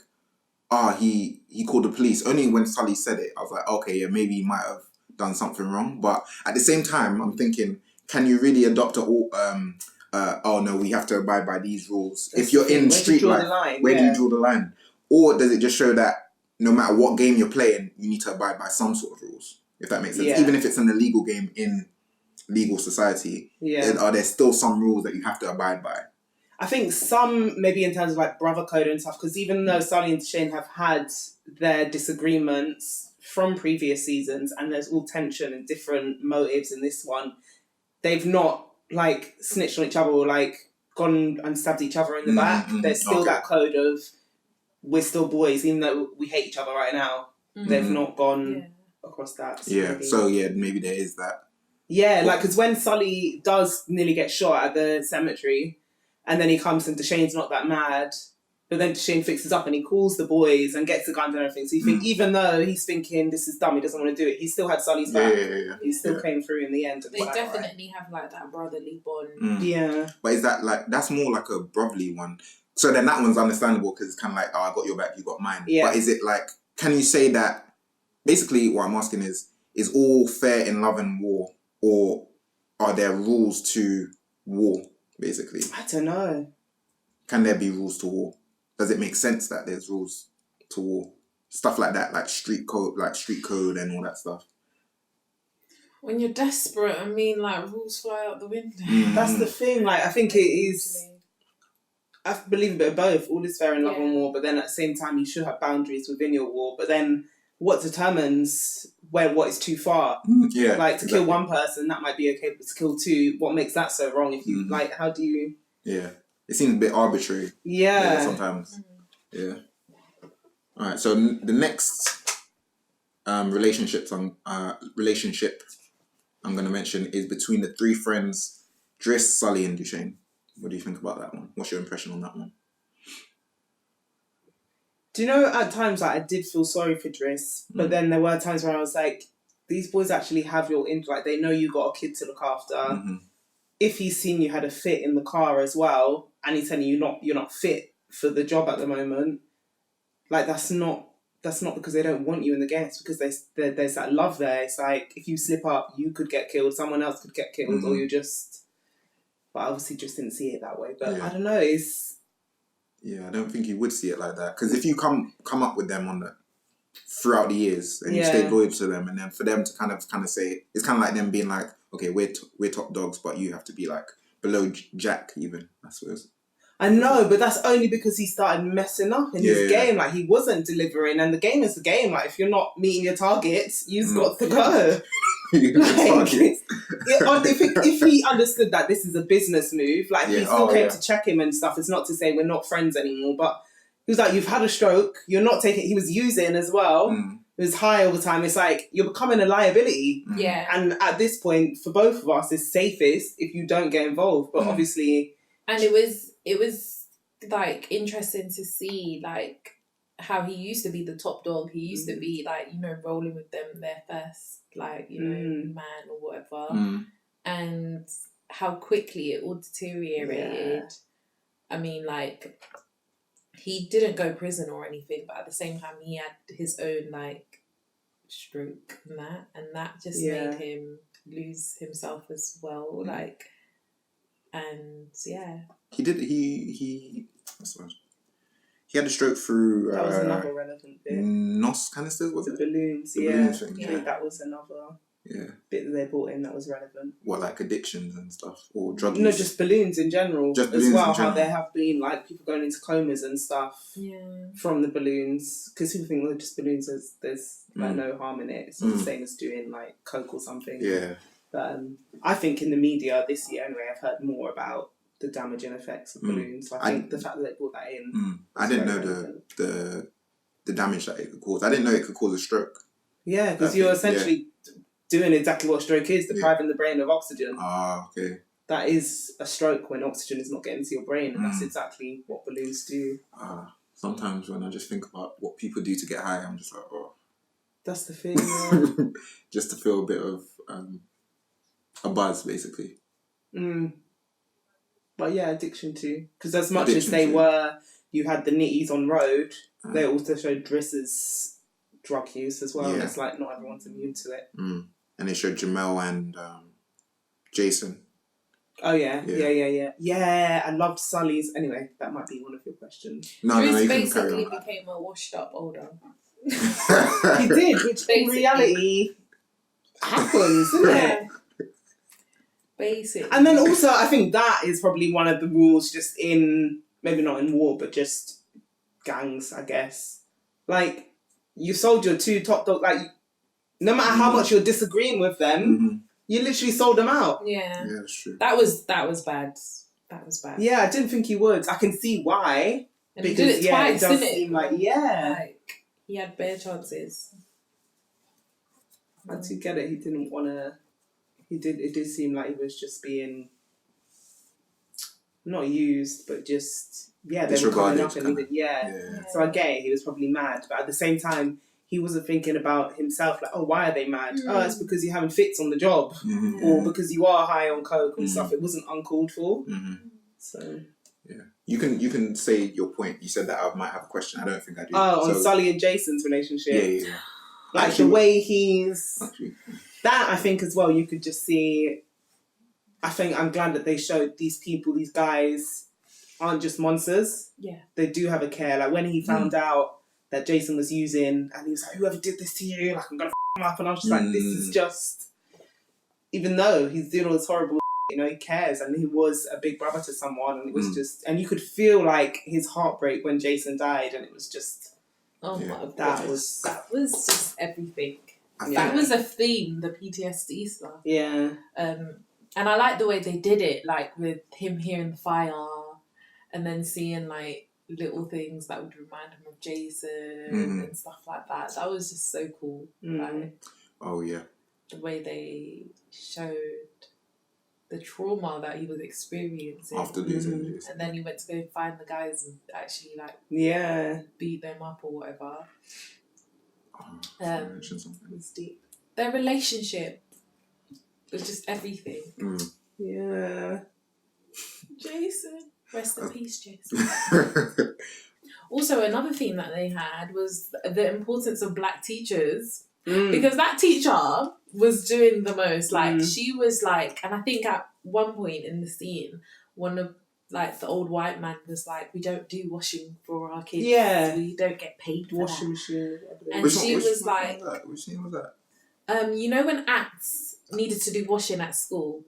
he called the police. Only when Sully said it, I was like, okay, maybe he might have done something wrong, but at the same time I'm thinking, can you really adopt we have to abide by these rules? If you're in street life, where do you draw the line? Or does it just show that no matter what game you're playing, you need to abide by some sort of rules, if that makes sense? Even if it's an illegal game in legal society, are there still some rules that you have to abide by? I think some, maybe in terms of like brother code and stuff, because even though Sully and Duchesne have had their disagreements from previous seasons, and there's all tension and different motives in this one, they've not like snitched on each other or like gone and stabbed each other in the back. There's still that code of we're still boys, even though we hate each other right now. They've not gone across that. So Yeah. maybe. So yeah, maybe there is that. Yeah, like, because when Sully does nearly get shot at the cemetery, and then he comes and Deshane's not that mad, but then Deshane fixes up and he calls the boys and gets the guns and everything. So you think, even though he's thinking this is dumb, he doesn't want to do it, he still had Sully's back. Yeah. He still came through in the end. They definitely have like that brotherly bond. Yeah. But is that like, that's more like a brotherly one. So then that one's understandable because it's kind of like, oh, I got your back, you got mine. Yeah. But is it like, can you say that, basically what I'm asking is all fair in love and war? Or are there rules to war, basically? I don't know. Can there be rules to war? Does it make sense that there's rules to war? Stuff like that, like street code and all that stuff. When you're desperate, I mean, like, rules fly out the window. That's the thing. Like, I think it is. I believe a bit of both. All is fair in love and war, but then at the same time, you should have boundaries within your war. But then, what determines what is too far? Yeah, like to kill one person, that might be okay, but to kill two, what makes that so wrong? If you like, how do you? Yeah, it seems a bit arbitrary. Yeah, sometimes. Yeah. All right. So the next relationship I'm going to mention is between the three friends, Driss, Sully, and Deshane. What do you think about that one? What's your impression on that one? Do you know, at times like, I did feel sorry for Driss, but then there were times where I was like, these boys actually have your like, they know you got a kid to look after. If he's seen you had a fit in the car as well, and he's telling you you're not fit for the job at the moment, like that's not because they don't want you in the game. It's because there's that love there. It's like, if you slip up, you could get killed, someone else could get killed, or you just. But I obviously just didn't see it that way. But I don't know. Yeah, I don't think you would see it like that, because if you come up with them throughout the years and you stay loyal to them, and then for them to kind of say, it's kind of like them being like, okay, we're top dogs, but you have to be like below Jack even, I suppose. I know, but that's only because he started messing up in his game. Like, he wasn't delivering, and the game is the game. Like, if you're not meeting your targets, you've got to go. If he understood that this is a business move, like, he still came to check him and stuff. It's not to say we're not friends anymore, but he was like, you've had a stroke, you're not taking. He was using as well. He was high all the time. It's like, you're becoming a liability. Yeah. And at this point, for both of us, it's safest if you don't get involved. But obviously, and it was like interesting to see like how he used to be the top dog. He used to be like, rolling with them their first, like, man or whatever. And how quickly it all deteriorated. I mean, like, he didn't go prison or anything, but at the same time he had his own like stroke and that just made him lose himself as well. Like, and he did. He had a stroke through. That was another relevant bit. NOS canisters, was it? Balloons, balloons thing, I think that was another bit that they brought in that was relevant. What, like addictions and stuff, or drug use? No, just balloons in general. How there have been like people going into comas and stuff from the balloons, because people think they're just balloons. There's like no harm in it. It's the same as doing like coke or something. Yeah. But I think in the media this year, anyway, I've heard more about the damaging effects of balloons. So I think the fact that they brought that in. I didn't know the damage that it could cause. I didn't know it could cause a stroke. Yeah, because you're essentially doing exactly what stroke is, depriving the brain of oxygen. Ah, okay. That is a stroke when oxygen is not getting to your brain, and that's exactly what balloons do. Sometimes when I just think about what people do to get high, I'm just like, oh. That's the thing, just to feel a bit of a buzz, basically. But yeah, addiction too. Because as much as you had the nitties on road, they also showed Driss's drug use as well. And it's like, not everyone's immune to it. And they showed Jamel and Jason. Oh yeah. Yeah, I loved Sully's. Anyway, that might be one of your questions. No, Driss basically became a washed up older. He did, which in reality happens, isn't it? Basically. And then also, I think that is probably one of the rules just in, maybe not in war, but just gangs, I guess. Like, you sold your two top dogs, like, no matter how much you're disagreeing with them, you literally sold them out. Yeah. Yeah, that's true. That was bad. That was bad. Yeah, I didn't think he would. I can see why. And because, he did it twice, it does didn't it? seem like, Like, he had bare chances. I do get it. He didn't want to. It did seem like he was just being not used, but just they were coming up and So I get it. He was probably mad, but at the same time, he wasn't thinking about himself. Like, oh, why are they mad? Oh, it's because you're having fits on the job, or because you are high on coke and stuff. It wasn't uncalled for. So. Yeah, you can say your point. You said that I might have a question. I don't think I do. Oh, on Sully and Jason's relationship. Yeah. Like actually, the way he's that, I think as well. You could just see. I think I'm glad that they showed these people, these guys, aren't just monsters. Yeah, they do have a care. Like when he found out that Jason was using, and he was like, "Whoever did this to you, like I'm gonna f him up," and I was just like, "This is just." Even though he's doing all this horrible. He cares, and he was a big brother to someone, and it was just, and you could feel like his heartbreak when Jason died, and it was just, my God, that was just everything. That was a theme, the PTSD stuff. Yeah. And I like the way they did it, like with him hearing the fire, and then seeing like little things that would remind him of Jason and stuff like that. That was just so cool. Like, the way they showed the trauma that he was experiencing after losing Jason. And then he went to go find the guys and actually like beat them up or whatever. It was deep. Their relationship was just everything. Yeah. Jason. Rest in peace, Jason. Also, another theme that they had was the importance of black teachers. Because that teacher was doing the most. Like, she was like, and I think at one point in the scene, one of like the old white man was like, "We don't do washing for our kids. Yeah, we don't get paid for washing that." machine. And which she was like, "Which scene was that?" You know when Axe needed to do washing at school.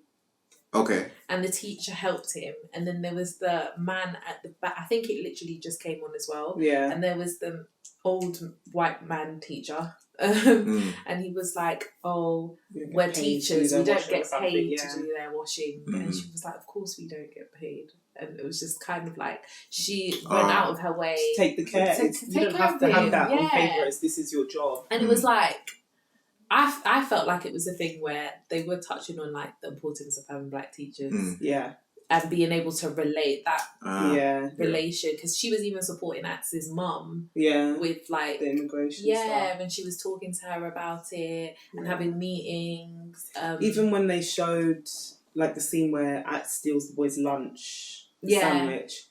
Okay. And the teacher helped him, and then there was the man at the back. I think it literally just came on as well. Yeah. And there was the old white man teacher. And he was like, "Oh, we're teachers, we don't get paid to do their washing." And she was like, "Of course we don't get paid." And it was just kind of like she went out of her way to take the care. You don't have to have that on paper. This is your job. And it was like, I felt like it was a thing where they were touching on like the importance of having black teachers. And being able to relate that relation, because she was even supporting Axe's mum with like the immigration stuff. And she was talking to her about it and having meetings. Even when they showed like the scene where Axe steals the boy's lunch sandwich,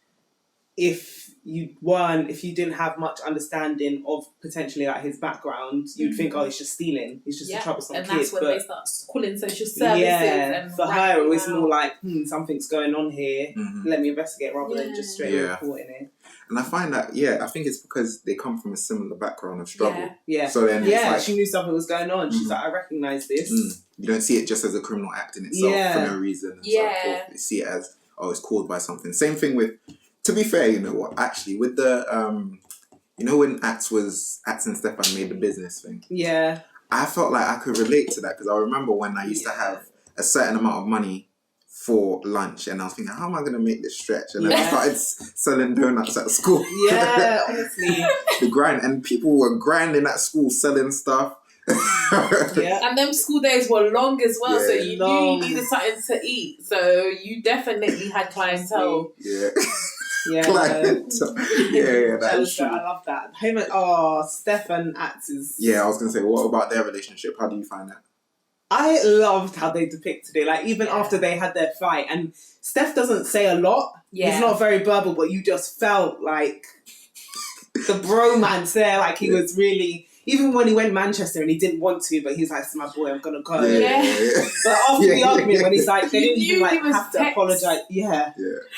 if you didn't have much understanding of potentially like his background, you'd think, oh, he's just stealing. He's just a troublesome kid. And that's when they start calling social services. Yeah, for her it was more like, something's going on here. Let me investigate rather than just straight reporting it. And I find that, I think it's because they come from a similar background of struggle. Yeah. So then it's like, she knew something was going on. She's like, I recognise this. You don't see it just as a criminal act in itself for no reason. And so forth. You see it as, it's caused by something. Same thing with, to be fair, you know what, actually, with the, when Axe and Stefan made the business thing. Yeah. I felt like I could relate to that because I remember when I used to have a certain amount of money for lunch and I was thinking, how am I going to make this stretch? And then I started selling donuts at school. Yeah, honestly. The grind. And people were grinding at school selling stuff. And them school days were long as well, so you knew you needed something to eat. So you definitely had clientele. Clientele. That's true. I love that. Steph and Axe is... Yeah, I was going to say, what about their relationship? How do you find that? I loved how they depicted it. Like, even after they had their fight, and Steph doesn't say a lot. Yeah. He's not very verbal, but you just felt like the bromance there. Like, he was really... Even when he went to Manchester and he didn't want to, but he was like, "It's my boy, I'm gonna go." But after the argument, when he's like, they didn't even have to apologise.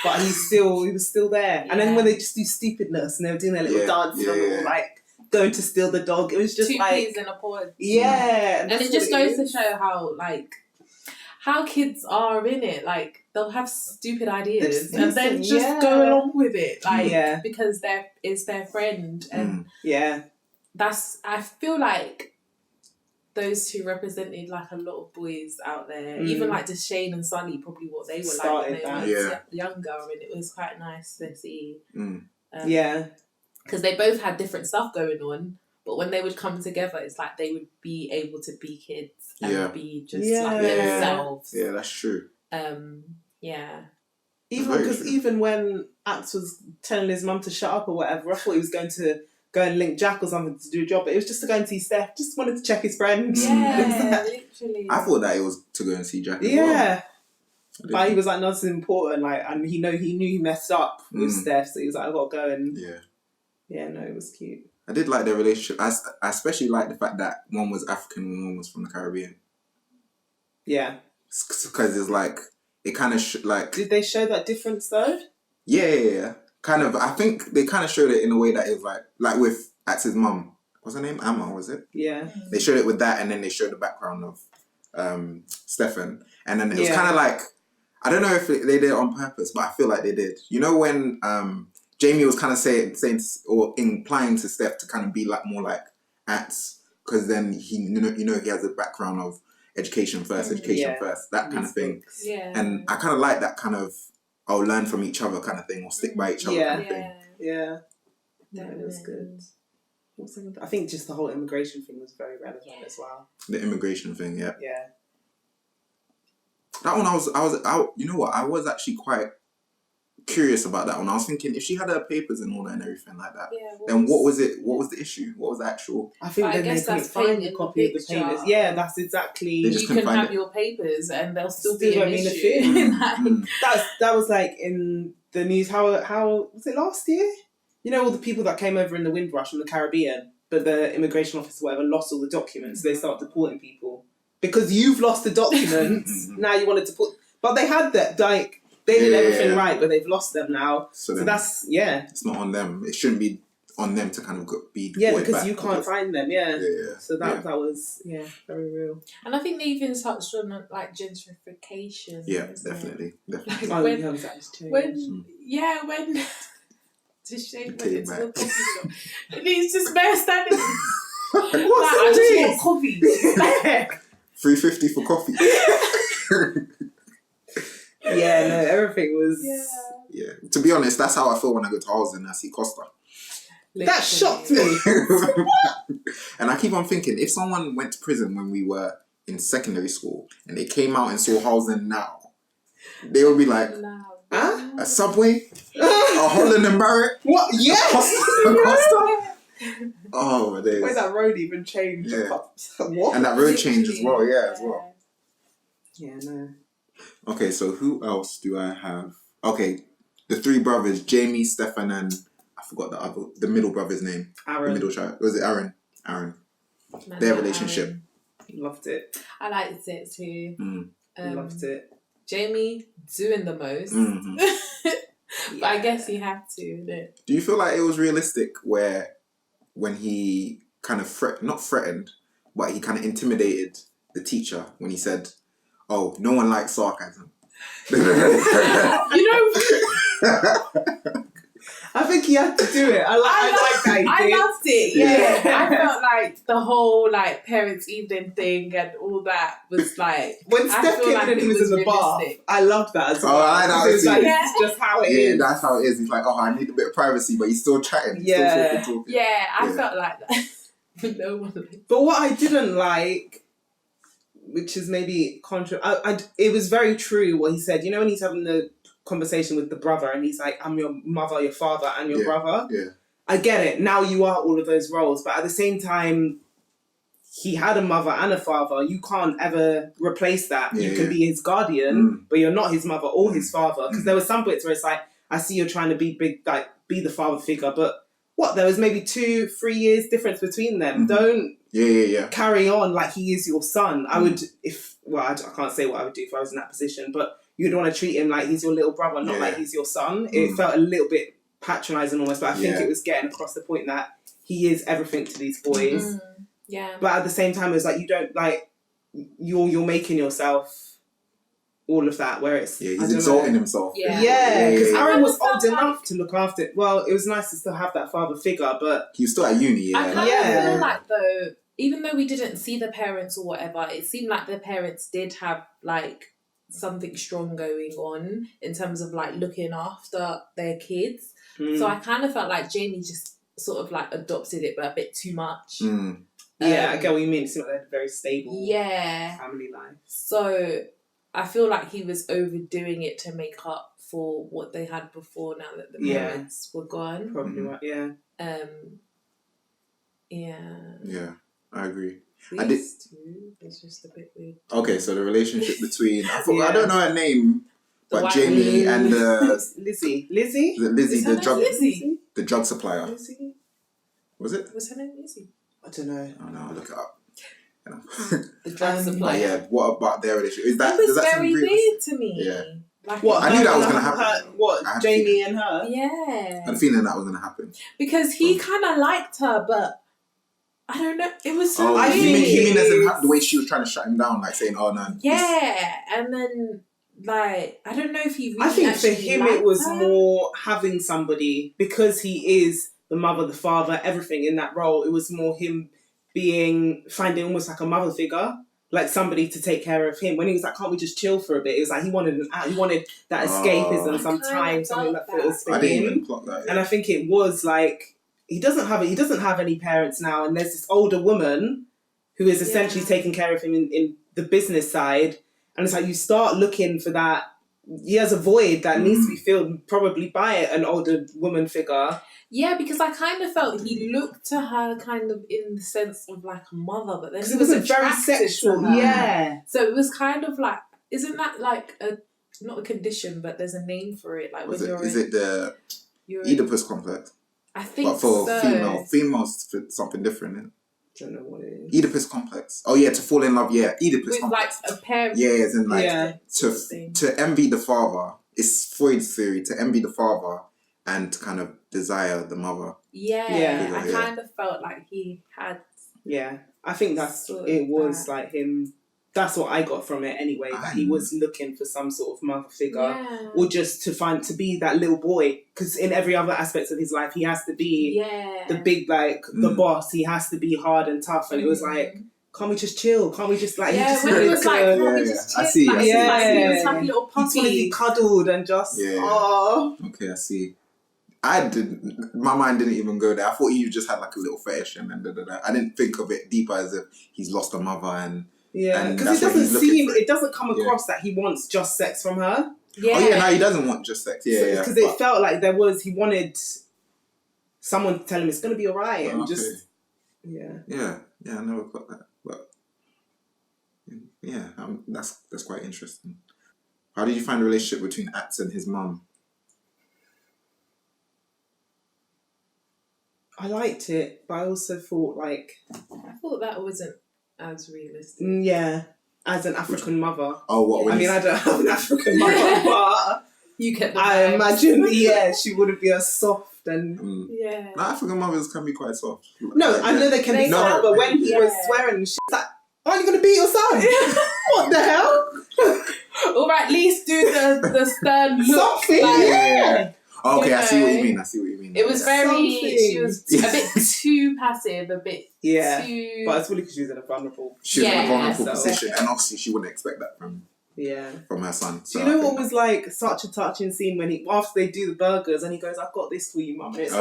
But he was still there. And then when they just do stupidness and they were doing their little dance and like going to steal the dog, it was just two like peas in a pod. Yeah, and it just goes to show how kids are in it. Like, they'll have stupid ideas and then just go along with it, because it's their friend and I feel like those two represented like a lot of boys out there. Even like Deshane and Sully, probably what they were like when they were younger, and it was quite nice to see. Because they both had different stuff going on, but when they would come together, it's like they would be able to be kids and be just like Yeah. themselves. Yeah, that's true. Yeah. Even when Axe was telling his mum to shut up or whatever, I thought he was going to go and link Jack or something to do a job, but it was just to go and see Steph. Just wanted to check his friend. Yeah, literally. I thought that it was to go and see Jack as Yeah. well. But he was like, no, this is important. Like, and he knew he messed up with Steph, so he was like, I gotta go and. Yeah, no, it was cute. I did like their relationship. I especially like the fact that one was African and one was from the Caribbean. Yeah. Because it's like, it kind of like. Did they show that difference though? Yeah. Kind of. I think they kind of showed it in a way that it was like with Axe's mum. What's her name? Amma, was it? Yeah. They showed it with that, and then they showed the background of Stefan, and then it was kind of like, I don't know if they did it on purpose, but I feel like they did. You know when Jamie was kind of saying or implying to Steph to kind of be like more like Axe, because then he he has a background of education first, that kind of thing. Yeah. And I kind of like that kind of learn from each other kind of thing, or stick by each other kind of thing. Yeah. That was good. I think just the whole immigration thing was very relevant as well. The immigration thing, yeah. Yeah. That one you know what, I was actually quite curious about that one. I was thinking if she had her papers and all that and everything like that, then what was the issue? What was the actual? I think then they couldn't find a copy of the papers. Yeah, that's exactly. You can have your papers and they'll still be an issue. That was like in the news. How was it last year? You know, all the people that came over in the Windrush from the Caribbean, but the immigration officer or whatever lost all the documents. So they start deporting people because you've lost the documents. Now you wanted to put, but they had that like. They did everything right, but they've lost them now. So that's, it's not on them. It shouldn't be on them to kind of be because back, you can't find them, So that was, very real. And I think they even touched on, like, gentrification. Yeah, definitely. Like, when to shame went into the coffee shop. And he's just there standing. What's I just want coffee. $3.50 for coffee. Yeah, no, everything was... Yeah. To be honest, that's how I feel when I go to Harlesden and I see Costa. That shocked me. And I keep on thinking, if someone went to prison when we were in secondary school and they came out and saw Harlesden now, they would be like, a Subway? A Holland and Barrett? What? Yes! A Costa? Oh, my days. Where's that road even changed? Yeah. What? And that road changed as well, as well. Yeah, no. Okay, so who else do I have? Okay, the three brothers, Jamie, Stefan, and I forgot the middle brother's name. Aaron. The middle child. Was it Aaron? Aaron. Their relationship. Loved it. I liked it too. Loved it. Jamie doing the most. Mm-hmm. But I guess you have to, innit? Do you feel like it was realistic when he kind of not threatened, but he kind of intimidated the teacher when he said, "Oh, no one likes sarcasm." I think he had to do it. I like that. I loved it. Yeah. I felt like the whole parents' evening thing and all that was like when Steph came in and he was in the bath. I loved that as well. Oh, I know. This is just how it is. Yeah, that's how it is. He's like, "Oh, I need a bit of privacy," but he's still chatting. He's still talking. Yeah, I felt like that. No one. But what I didn't like, which is maybe it was very true what he said. You know when he's having the conversation with the brother and he's like, "I'm your mother, your father, and your brother." Yeah. I get it. Now you are all of those roles, but at the same time, he had a mother and a father. You can't ever replace that. You can be his guardian, but you're not his mother or his father. Because there were some bits where it's like, I see you're trying to be big, like be the father figure, but what? There was maybe 2-3 years difference between them. Don't carry on like he is your son. I would, I can't say what I would do if I was in that position, but you'd want to treat him like he's your little brother, not like he's your son. It felt a little bit patronising almost, but I think it was getting across the point that he is everything to these boys. Yeah. But at the same time, it's like you don't you're making yourself all of that. Where it's he's exalting himself. Yeah, because Aaron was old enough to look after it. Well, it was nice to still have that father figure, but he was still at uni. I kind of feel like though, even though we didn't see the parents or whatever, it seemed like the parents did have something strong going on in terms of looking after their kids. So I kind of felt like Jamie just sort of like adopted it, but a bit too much. Yeah, I get what you mean. It seemed like they had a very stable family life. So I feel like he was overdoing it to make up for what they had before now that the parents were gone. Probably right, yeah. Yeah, I agree. These two, it's just a bit weird. Okay, so the relationship between I don't know her name, but Jamie and Lizzie, the drug supplier. Lizzie? Was it? Was her name Lizzie? I don't know. Oh no, I'll look it up. You know. The drug supplier. But yeah, what about their relationship? Is that it was does that very seem weird to me. Yeah. Like, what? I knew that was gonna happen. Jamie and her? Yeah. I had a feeling that was gonna happen. Because he kind of liked her, but I don't know. It was so weird. You mean as in the way she was trying to shut him down, like saying, "Oh no." Yeah, and then like I don't know if he. Really I think for him it was her. more having somebody, because he is the mother, the father, everything in that role. It was more him finding almost like a mother figure, like somebody to take care of him. When he was like, "Can't we just chill for a bit?" It was like he wanted that escapism, some time, something that feels for I didn't him. even clock that. Yeah. And I think it was like he doesn't have any parents now, and there's this older woman who is essentially taking care of him in the business side, and it's like you start looking for that. He has a void that needs to be filled, probably by an older woman figure. Yeah, because I kind of felt he looked to her kind of in the sense of like a mother, but then he it wasn't very attracted sexual. to her. Yeah. So it was kind of like, isn't that like not a condition, but there's a name for it. Like Is it the Oedipus complex? I think but for so. females for something different. I don't know what it is. Oedipus complex. Oh yeah, to fall in love. Yeah, Oedipus with complex. like a parent. Yeah, as in like to envy the father. It's Freud's theory, to envy the father and to kind of desire the mother. Yeah. I kind of felt like he had. Yeah, I think it was like him. That's what I got from it anyway. That he was looking for some sort of mother figure, or just to be that little boy. Because in every other aspect of his life, he has to be the big the boss. He has to be hard and tough. And it was like, can't we just chill? Can't we just like? Yeah, he just when he was like, can't we just chill? I see. Like, he was like a little puppy. He just wanted to be cuddled and just Okay, I see. My mind didn't even go there. I thought he just had like a little fetish and I didn't think of it deeper as if he's lost a mother and because it doesn't come across that he wants just sex from her. Yeah. Oh yeah, no, he doesn't want just sex. Yeah, because it felt like he wanted someone to tell him it's gonna be alright and just yeah. I never got that, but yeah, that's quite interesting. How did you find the relationship between Ats and his mum? I liked it, but I also thought I thought that wasn't as realistic. Yeah, as an African mother. Oh, what? I mean, I don't have an African mother, but you get the I vibes. imagine, she wouldn't be as soft and yeah. No, African mothers can be quite soft. No, I know they can be soft, but when he was swearing, she's like, "Aren't you gonna beat your son? What the hell?" Or at least do the stern look. Something. Okay, I see what you mean. It was she was a bit too passive, a bit too... But it's really because she was in a vulnerable position, and obviously she wouldn't expect that from her son. So do you know what was like such a touching scene when after they do the burgers and he goes, "I've got this for you, mum," and it's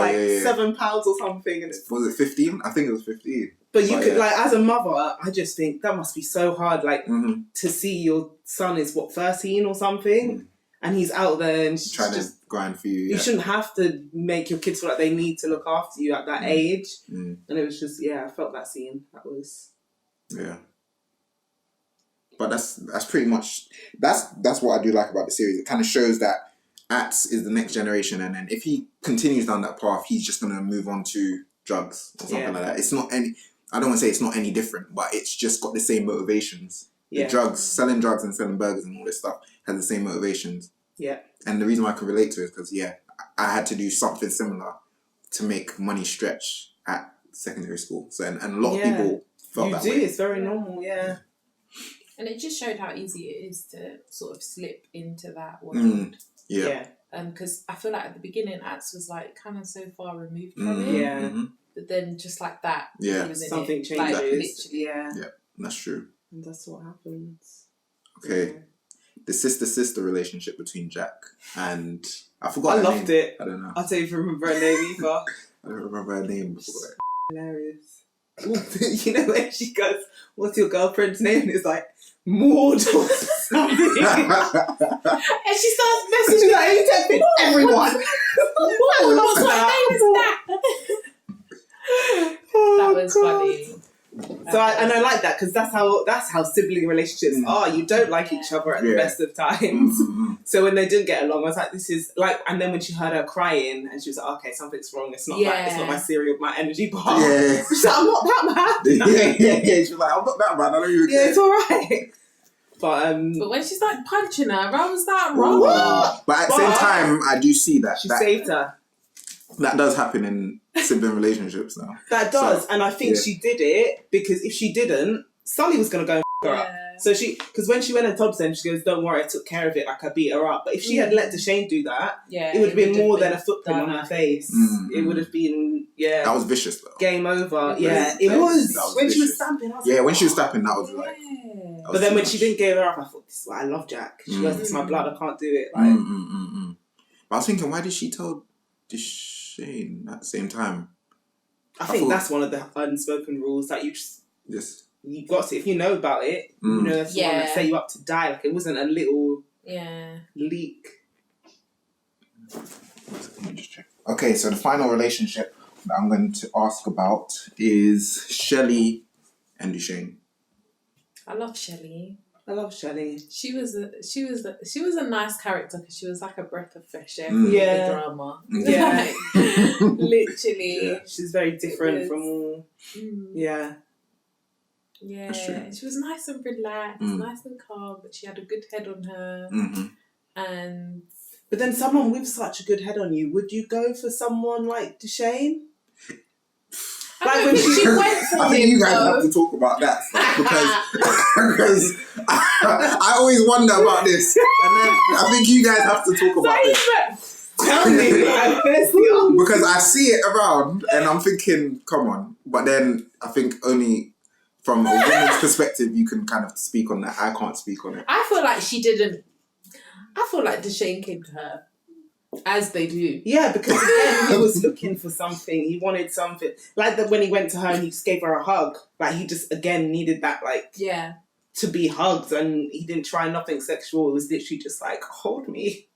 £7 or something, and was it 15? I think it was 15. But you could as a mother, I just think that must be so hard, to see your son is 13 or something. And he's out there and trying to grind for you. You shouldn't have to make your kids feel like they need to look after you at that age. And it was just, I felt that scene. That was... Yeah. But that's pretty much... That's what I do like about the series. It kind of shows that Ats is the next generation, and then if he continues down that path, he's just going to move on to drugs or something like that. It's not any... I don't want to say it's not any different, but it's just got the same motivations. The drugs, selling drugs and selling burgers and all this stuff has the same motivations. Yeah. And the reason why I can relate to it is because, I had to do something similar to make money stretch at secondary school. So, and a lot of people felt that way. It's very normal, And it just showed how easy it is to sort of slip into that world. Because I feel like at the beginning, Ats was like kind of so far removed from it. Yeah. But then just like that, he was in something it. changes. Like, literally. Yeah, that's true. And that's what happens. Okay. Yeah. The sister-sister relationship between Jack and... I forgot I loved it. I don't know. I don't even remember her name either. I don't remember her name before. Hilarious. You know when she goes, "What's your girlfriend's name?" And it's like Maud or something. And she starts She's messaging like, "You texting everyone." What's her name is that? That was funny. So I like that because that's how sibling relationships are. You don't like each other at the best of times. So when they didn't get along, I was like, "This is like." And then when she heard her crying, and she was like, "Okay, something's wrong. It's not it's not my cereal, my energy bar." Yeah. She's like, "I'm not that mad." yeah. She's like, "I'm not that bad. I don't even care." Yeah, it's all right. But when she started punching her, I was like, wrong. But at the same time, I do see that she saved her. That does happen in sibling relationships now. That does, So, and I think she did it because if she didn't, Sully was gonna go and f*** her up. So because when she went and told them, she goes, "Don't worry, I took care of it. Like I beat her up." But if she had let Deshane do that, it would have been more than a footprint on her face. It would have been That was vicious though. Game over. It was when vicious. she was stamping. I was when she was stamping, that was like. But then when she didn't give her up, I thought, "This is why I love Jack." She goes, "It's my blood. I can't do it." Like, But I was thinking, why did she tell Deshane at the same time? I think that's one of the unspoken rules that you got to, if you know about it, you know that's the one that set you up to die. Like it wasn't a little leak. Let me just check. Okay, so the final relationship that I'm going to ask about is Shelley and Deshane. I love Shelley. I love Shelley. She was a nice character because she was like a breath of fresh air for the drama. Yeah. Literally. She's very different from all. Yeah. Yeah. She was nice and relaxed, nice and calm, but she had a good head on her. But then someone with such a good head on you, would you go for someone like Deshane? Like when she went for I think you guys have to talk about that because I always wonder about this, and then I think you guys have to talk about this. Tell me, because I see it around, and I'm thinking, come on. But then I think only from a woman's perspective you can kind of speak on that. I can't speak on it. I feel like she didn't. I feel like Deshane came to her. As they do. Yeah, because again, he was looking for something. He wanted something. Like that when he went to her and he just gave her a hug. Like he just, again, needed that, like, to be hugged. And he didn't try nothing sexual. It was literally just like, hold me.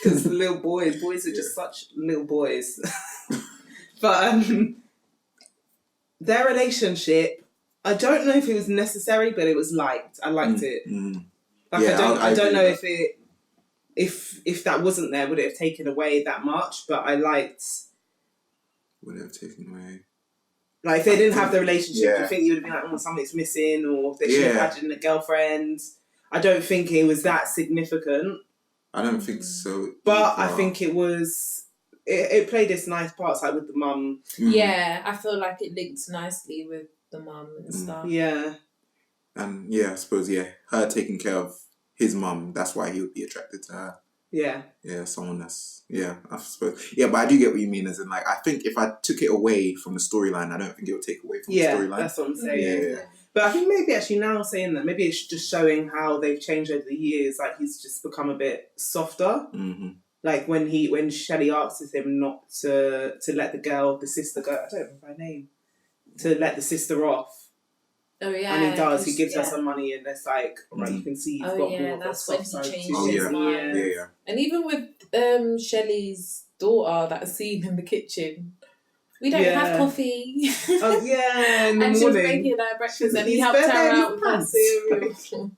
Because the little boys are just such little boys. But their relationship, I don't know if it was necessary, but it was liked. I liked it. Like, I don't know if it... If that wasn't there, would it have taken away that much? But I liked... Would it have taken away? Like, if they didn't have the relationship, you think you would have been like, oh, something's missing, or they should have had a girlfriend. I don't think it was that significant. I don't think so. But I think it was... It played its nice parts, like with the mum. Yeah, I feel like it linked nicely with the mum and stuff. Yeah. And I suppose, her taking care of his mum, that's why he would be attracted to her. Yeah, someone that's, I suppose. Yeah, but I do get what you mean, as in, like, I think if I took it away from the storyline, I don't think it would take away from the storyline. That's what I'm saying. Yeah. But I think maybe actually now saying that, maybe it's just showing how they've changed over the years, like he's just become a bit softer. Like when Shelley asks him not to let the sister go, I don't remember her name, to let the sister off. Oh yeah, and he does. He gives her some money, and it's like, right, you can see he's got more. That's when he changed his mind. Yeah. And even with Shelley's daughter, that scene in the kitchen, we don't have coffee. Oh yeah, in the and morning. she was making her breakfast, and he helped her out with her cereal.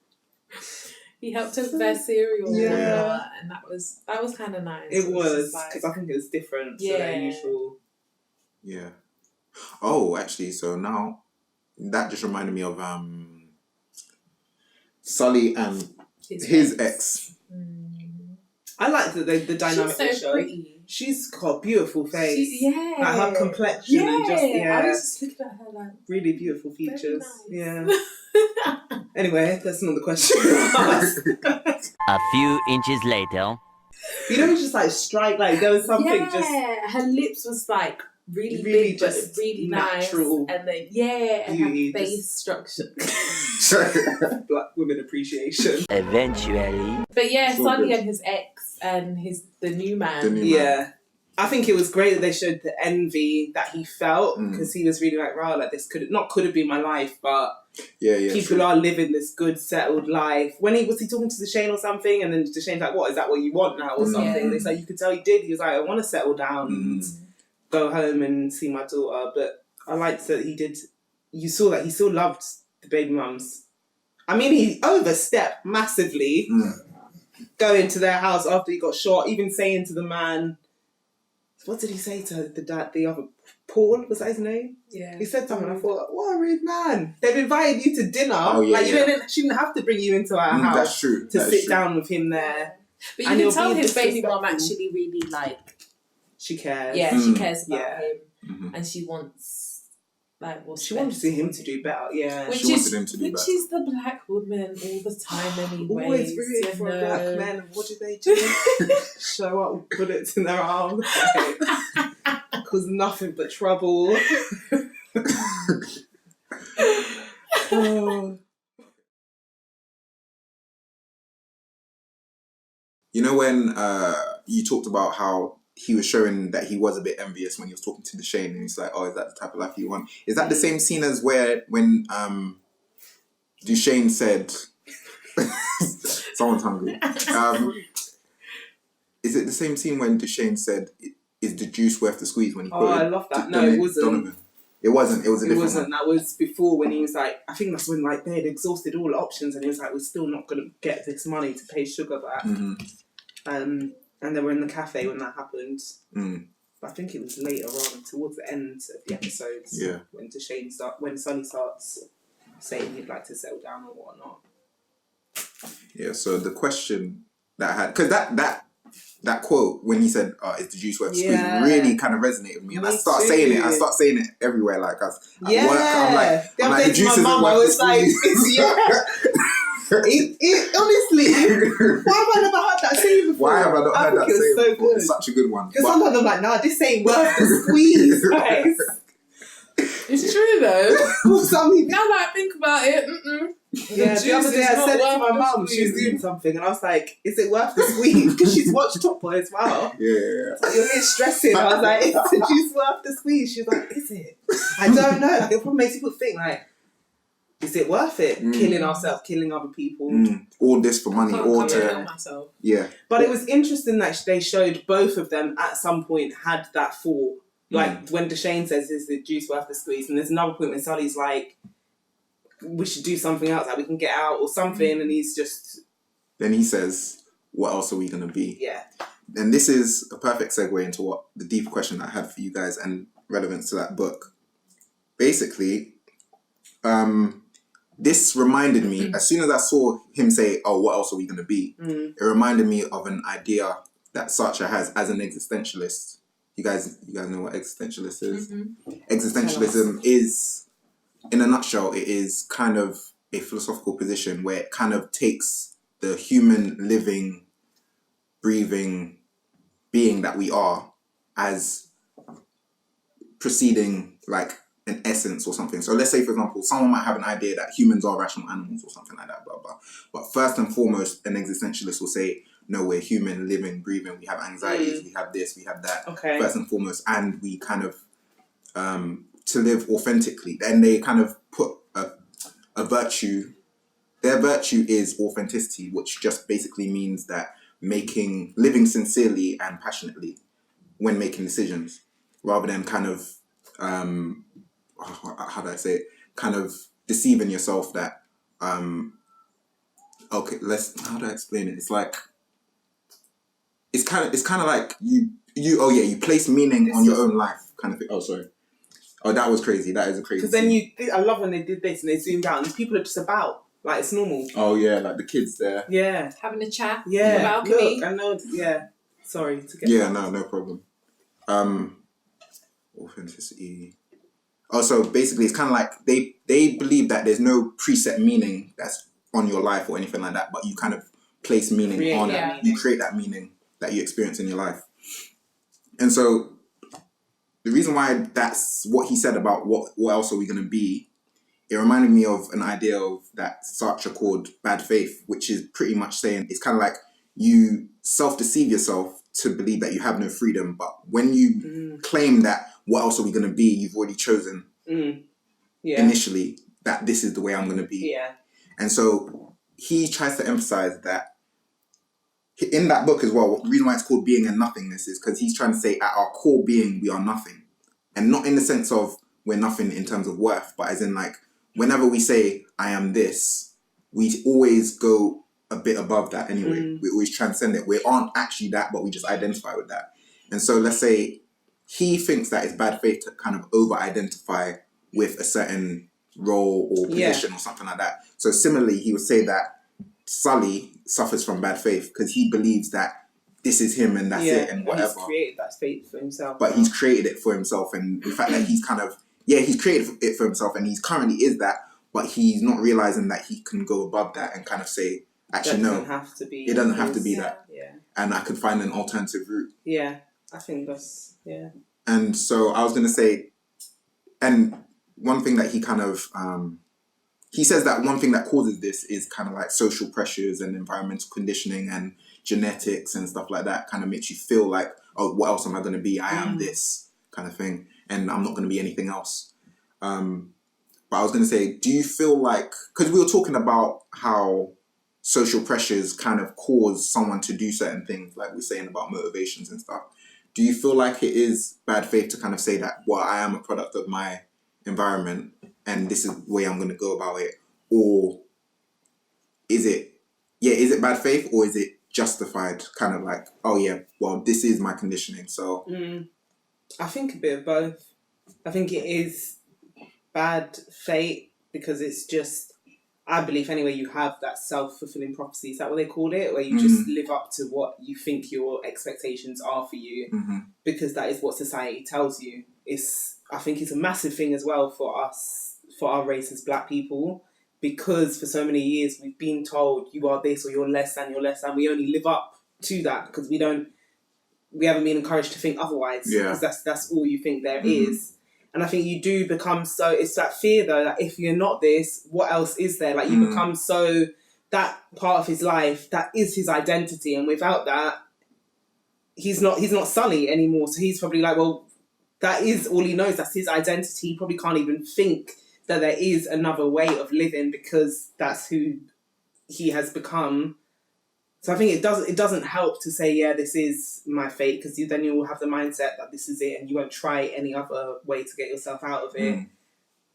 He helped her with her cereal, and that was kind of nice. It was because I think it was different to their usual. Yeah. Oh, actually, so now. That just reminded me of Sully and his ex. I like the dynamic She's so pretty. She's got a beautiful face. Like her complexion and just I was just looking at her like really beautiful features. Nice. Yeah. Anyway, that's not the question. A few inches later. You know, just like strike, like there was something just. Her lips was like. Really big, but really natural, nice. And then, and her face structure. Black women appreciation. Eventually. But Sully and his ex and the new man. I think it was great that they showed the envy that he felt because he was really like, "Wow, like this could have been my life," but people are living this good, settled life. When he talking to Deshane or something, and then Deshane's like, "What is that? What you want now?" or something. It's like you could tell he did. He was like, "I want to settle down and go home and see my daughter." But I liked that he did. You saw that he still loved the baby mums. I mean, he overstepped massively going to their house after he got shot. Even saying to the man. What did he say to the dad? The other Paul, was that his name? Yeah. He said something. I thought, what a rude man. They've invited you to dinner. Oh, yeah, She didn't have to bring you into our house. That's true. To sit down with him there. But you can tell his baby mum actually really she cares. Yeah, she cares about him, and she wants she wanted him to do better. Yeah, which she wanted him to do better. Which is the black woman all the time anyway. Always rooting for black men. And what do they do? Show up with bullets in their arms. Cause nothing but trouble. You know when you talked about how he was showing that he was a bit envious when he was talking to Deshane, and he's like, "Oh, is that the type of life you want?" Is that the same scene as when Deshane said, "Someone's hungry"? Is it the same scene when Deshane said, "Is the juice worth the squeeze?" When he quoted I love that. No, it wasn't. Donovan. It wasn't. It was a different one. That was before when he was like, I think that's when they had exhausted all options, and he was like, "We're still not going to get this money to pay Sugar back." And they were in the cafe when that happened. But I think it was later on, towards the end of the episodes, when Sully starts saying he'd like to settle down or whatnot. Yeah. So the question that I had, because that quote when he said, "Is the juice worth the squeeze?" really kind of resonated with me, and I start saying it everywhere. Like at work, I'm like, the juice isn't worth the squeeze. Honestly, why have I never heard that saying before? Why have I not heard that saying so before? good. It's such a good one. Because sometimes I'm like, nah, this ain't worth the squeeze, guys. It's true though. Now that I think about it, Yeah, the other day I said it to my mum, she was doing something, and I was like, is it worth the squeeze? Because she's watched Top Boy as well. Yeah. Like, you're a bit stressing. I was like, is the juice worth the squeeze? She was like, is it? I don't know. Like, it probably makes people think, like, is it worth it? Killing ourselves, killing other people. All this for money, or to kill myself. Yeah. But it was interesting that they showed both of them at some point had that thought. Like when Deshane says, "Is the juice worth the squeeze?" And there's another point when Sully's like, "We should do something else, like we can get out or something," and he's just. Then he says, "What else are we gonna be?" Yeah. And this is a perfect segue into what the deep question I had for you guys and relevance to that book. Basically, this reminded me, as soon as I saw him say, "Oh, what else are we going to be?" It reminded me of an idea that Sartre has as an existentialist. You guys know what existentialist is? Existentialism is, in a nutshell, it is kind of a philosophical position where it kind of takes the human living, breathing being that we are as preceding like an essence or something. So let's say, for example, someone might have an idea that humans are rational animals or something like that, blah, blah. But first and foremost, an existentialist will say, no, we're human, living, breathing, we have anxieties, we have this, we have that, first and foremost, and we kind of, to live authentically. Then they kind of put a virtue, their virtue is authenticity, which just basically means that living sincerely and passionately when making decisions, rather than kind of, how do I say it? Kind of deceiving yourself that, how do I explain it? It's like, it's kind of like you place meaning on your own life kind of thing. Oh, sorry. Oh, that was crazy. That is a crazy. Because then I love when they did this and they zoomed out and people are just about, like it's normal. Oh yeah, like the kids there. Yeah. Having a chat. Yeah. On the balcony. Look, I know. Yeah. Sorry to get. Yeah, no problem. Authenticity. Oh, so basically, it's kind of like they believe that there's no preset meaning that's on your life or anything like that, but you kind of place meaning on it. You create that meaning that you experience in your life. And so the reason why that's what he said about what else are we going to be, it reminded me of an idea of that Sartre called bad faith, which is pretty much saying it's kind of like you self-deceive yourself to believe that you have no freedom, but when you claim that what else are we going to be, you've already chosen initially that this is the way I'm going to be. Yeah. And so he tries to emphasize that in that book as well. The reason why it's called Being and Nothingness is because he's trying to say at our core being, we are nothing. And not in the sense of we're nothing in terms of worth, but as in like, whenever we say, I am this, we always go a bit above that anyway. We always transcend it. We aren't actually that, but we just identify with that. And so let's say he thinks that it's bad faith to kind of over-identify with a certain role or position or something like that. So similarly, he would say that Sully suffers from bad faith because he believes that this is him and that's it and whatever. He's created that faith for himself. But he's created it for himself, and the fact that he's kind of, he's created it for himself and he's currently is that, but he's not realizing that he can go above that and kind of say, actually, no, it doesn't have to be that. Yeah. And I could find an alternative route. Yeah, I think that's, And so I was going to say, and one thing that he kind of, he says that one thing that causes this is kind of like social pressures and environmental conditioning and genetics and stuff like that kind of makes you feel like, oh, what else am I going to be? I am this kind of thing. And I'm not going to be anything else. But I was going to say, do you feel like, because we were talking about how social pressures kind of cause someone to do certain things, like we're saying about motivations and stuff. Do you feel like it is bad faith to kind of say that, well, I am a product of my environment and this is the way I'm going to go about it? Or is it bad faith, or is it justified, kind of like, oh yeah, well, this is my conditioning, so... I think a bit of both. I think it is bad fate because it's just, I believe anyway, you have that self-fulfilling prophecy. Is that what they call it? Where you just live up to what you think your expectations are for you because that is what society tells you. I think it's a massive thing as well for us, for our race as black people, because for so many years we've been told you are this or you're less than, we only live up to that because we haven't been encouraged to think otherwise because that's all you think there is. And I think you do become so, it's that fear though, that if you're not this, what else is there? Like you become so, that part of his life, that is his identity. And without that, he's not Sully anymore. So he's probably like, well, that is all he knows. That's his identity. He probably can't even think that there is another way of living because that's who he has become. So I think it doesn't help to say, this is my fate, because then you will have the mindset that this is it and you won't try any other way to get yourself out of it.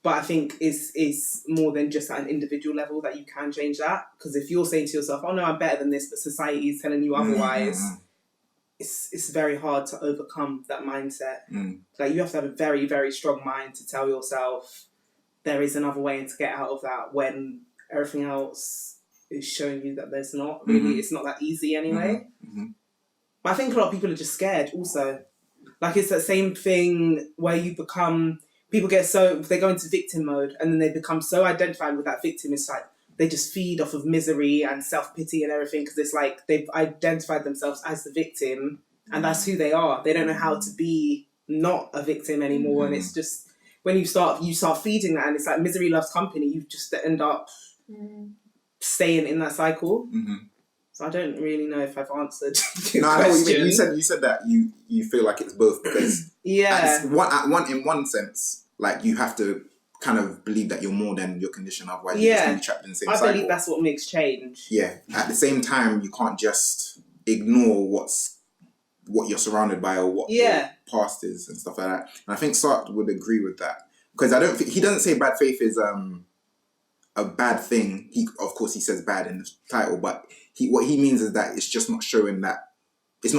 But I think it's more than just at an individual level that you can change that. Because if you're saying to yourself, oh no, I'm better than this, but society is telling you otherwise, it's very hard to overcome that mindset. Like you have to have a very, very strong mind to tell yourself there is another way and to get out of that when everything else is showing you that there's not really, it's not that easy anyway. But I think a lot of people are just scared also. Like it's that same thing where you become, people get so, they go into victim mode and then they become so identified with that victim. It's like they just feed off of misery and self-pity and everything because it's like they've identified themselves as the victim and that's who they are. They don't know how to be not a victim anymore. And it's just, when you start feeding that and it's like misery loves company, you just end up staying in that cycle. So I don't really know if I've answered your question. You said that you feel like it's both because in one sense, like you have to kind of believe that you're more than your condition, otherwise you're just going to be trapped in the same cycle. I believe that's what makes change. Yeah. At the same time, you can't just ignore what you're surrounded by or what your past is and stuff like that. And I think Sartre would agree with that because he doesn't say bad faith is a bad thing. Of course he says bad in the title, but what he means is that it's just not showing that it's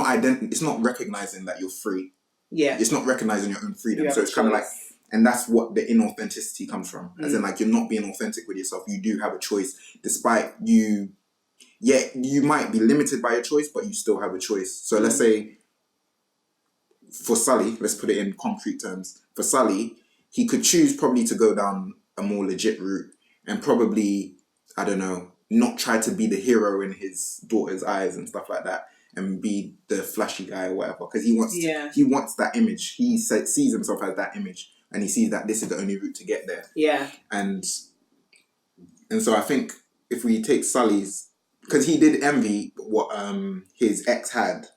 not recognizing that you're free. Yeah. It's not recognizing your own freedom. So it's kind of like, and that's what the inauthenticity comes from. As in like you're not being authentic with yourself. You do have a choice despite you might be limited by your choice, but you still have a choice. So let's say for Sully, let's put it in concrete terms. For Sully, he could choose probably to go down a more legit route and probably, I don't know, not try to be the hero in his daughter's eyes and stuff like that and be the flashy guy or whatever. Because he wants that image. He sees himself as that image and he sees that this is the only route to get there. Yeah. And so I think if we take Sully's, because he did envy what his ex had,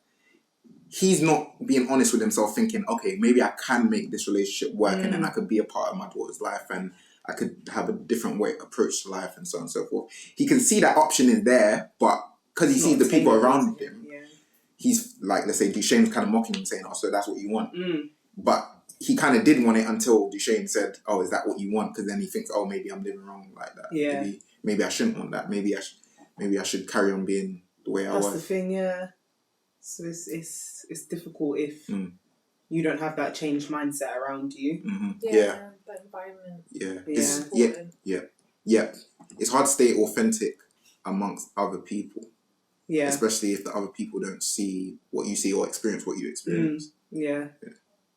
he's not being honest with himself, thinking, okay, maybe I can make this relationship work, and then I could be a part of my daughter's life, and I could have a different approach to life, and so on and so forth. He can see that option is there, but because he sees the people around him, he's like, let's say Duchesne's kind of mocking him, saying, "Oh, so that's what you want." But he kind of did want it until Duchesne said, "Oh, is that what you want?" Because then he thinks, "Oh, maybe I'm living wrong like that. Yeah. Maybe I shouldn't want that. Maybe I should carry on being the way I was." That's the thing, yeah. So it's difficult if you don't have that changed mindset around you. Yeah. That environment. Yeah. It's hard to stay authentic amongst other people. Yeah. Especially if the other people don't see what you see or experience what you experience. Yeah.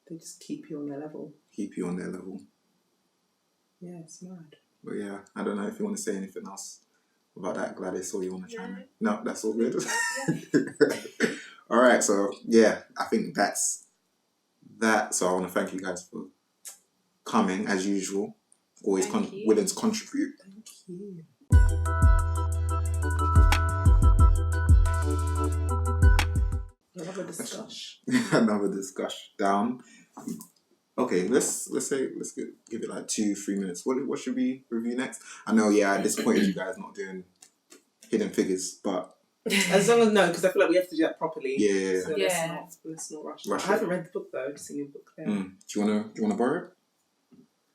They just keep you on their level. Yeah, it's mad. But yeah, I don't know if you want to say anything else about that, Gladys, or you want to chime in. No, that's all good. All right, so yeah, I think that's that. So I want to thank you guys for coming as usual. Always willing to contribute. Thank you. Another discussion down. Okay, let's give it like 2-3 minutes. What should we review next? I know, at this point you guys not doing Hidden Figures, but as long as because I feel like we have to do that properly. Yeah. So let's not rush. I haven't read the book though. I've seen your book there. Do you wanna borrow it?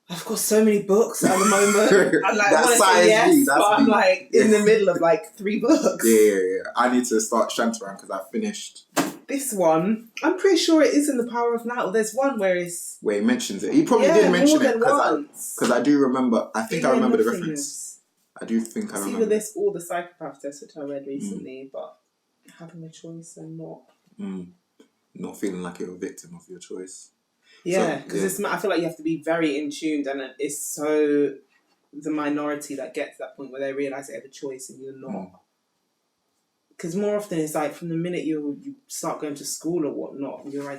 I've got so many books at the moment. I'm like, I want to say yes, but I'm like in the middle of like 3 books. Yeah. I need to start Shantaran because I finished this one. I'm pretty sure it is in The Power of Now. There's one where he mentions it. He probably did mention more it than once. Because I do remember. I think I remember the reference. I do think I remember. Either this or the Psychopath Test, which I read recently, but having a choice and not. Not feeling like you're a victim of your choice. Yeah, because I feel like you have to be very in tune, and it's so the minority that gets to that point where they realise they have a choice and you're not. Because more often it's like from the minute you start going to school or whatnot, your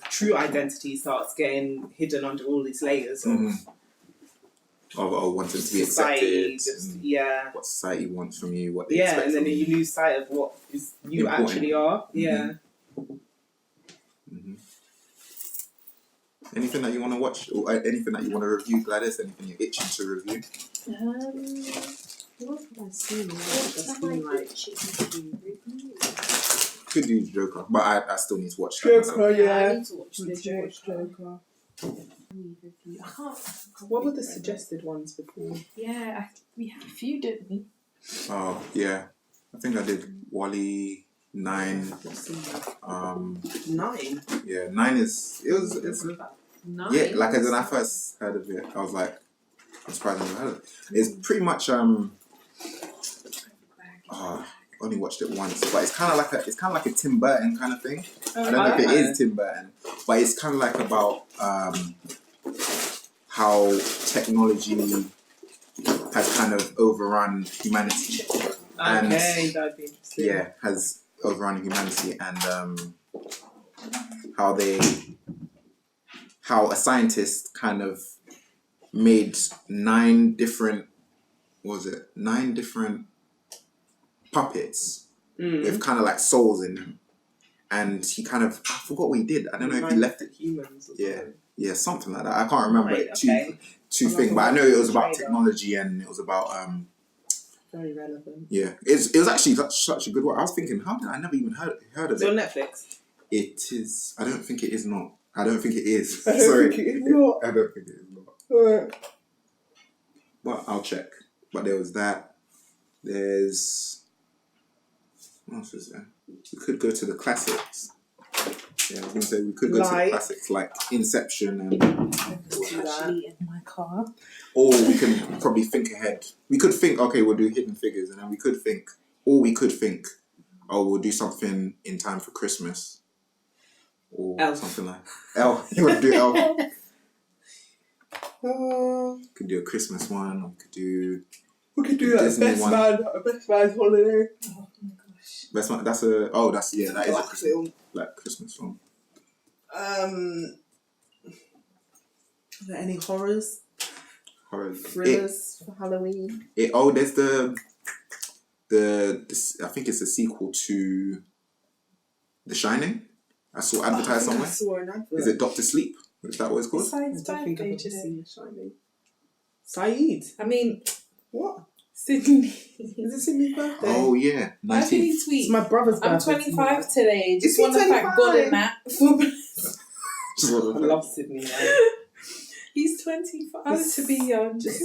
true identity starts getting hidden under all these layers of wanting to be society, accepted. What society wants from you, what they expect and then from you lose sight of what you important. actually are. Yeah. Anything that you want to watch or anything that you want to review, Gladys? Anything you're itching to review? What have I seen? Could do Joker, but I still need to watch Joker, I need to watch Joker. What were the suggested ones before? Yeah, we had a few, didn't we? Oh yeah, I think I did Wally 9. 9. Yeah, 9 is it's 9. yeah. Like as when I first heard of it, I was like, I'm surprised I never heard of it. It's pretty much only watched it once, but it's kind of like a Tim Burton kind of thing. I don't know if it is Tim Burton, but it's kind of like about how technology has kind of overrun humanity. And Okay, that'd be interesting. yeah, has overrun humanity, and how a scientist kind of made 9 different puppets with kind of like souls in them, and he kind of, I forgot what he did. I don't know if he left it. Humans. Or Yeah, something like that. I can't remember Right, it okay. too thing, but I know it was about technology and it was about very relevant. yeah. It was actually such a good one. I was thinking, how did I never even heard of Is it it? on Netflix? It is. I don't think it is not. I don't think it is. I don't Sorry. think it is not. I don't think it is not. Alright. But I'll check. But there was that. There's... What else is there? We could go to the classics. Yeah, I was going to say we could go to the classics like Inception and... Actually in my car. Or we can probably think ahead. We could think, okay, we'll do Hidden Figures, and then we could think, oh, we'll do something in time for Christmas. Or Elf. something like Elf. You want to do Elf? We Could do a Christmas one. Or could do that Disney best one. man's holiday. Oh my gosh. Best one. That is a Black film. Black Christmas film. Are there any horrors? Horror. Thrillers for Halloween? There's the I think it's a sequel to The Shining. I saw advertised I somewhere. saw an advert. Is it Doctor Sleep? Is that what it's called? I Besides don't think I've birthday ever today. seen Shining. Saeed. I mean, What? Sydney. Is it Sydney's birthday? Oh yeah, Why did 19th. he tweet? It's my brother's I'm birthday. 25 today. Is Just he want to thank God 25? in that. For I love Sydney, man. He's 25 to be young. Just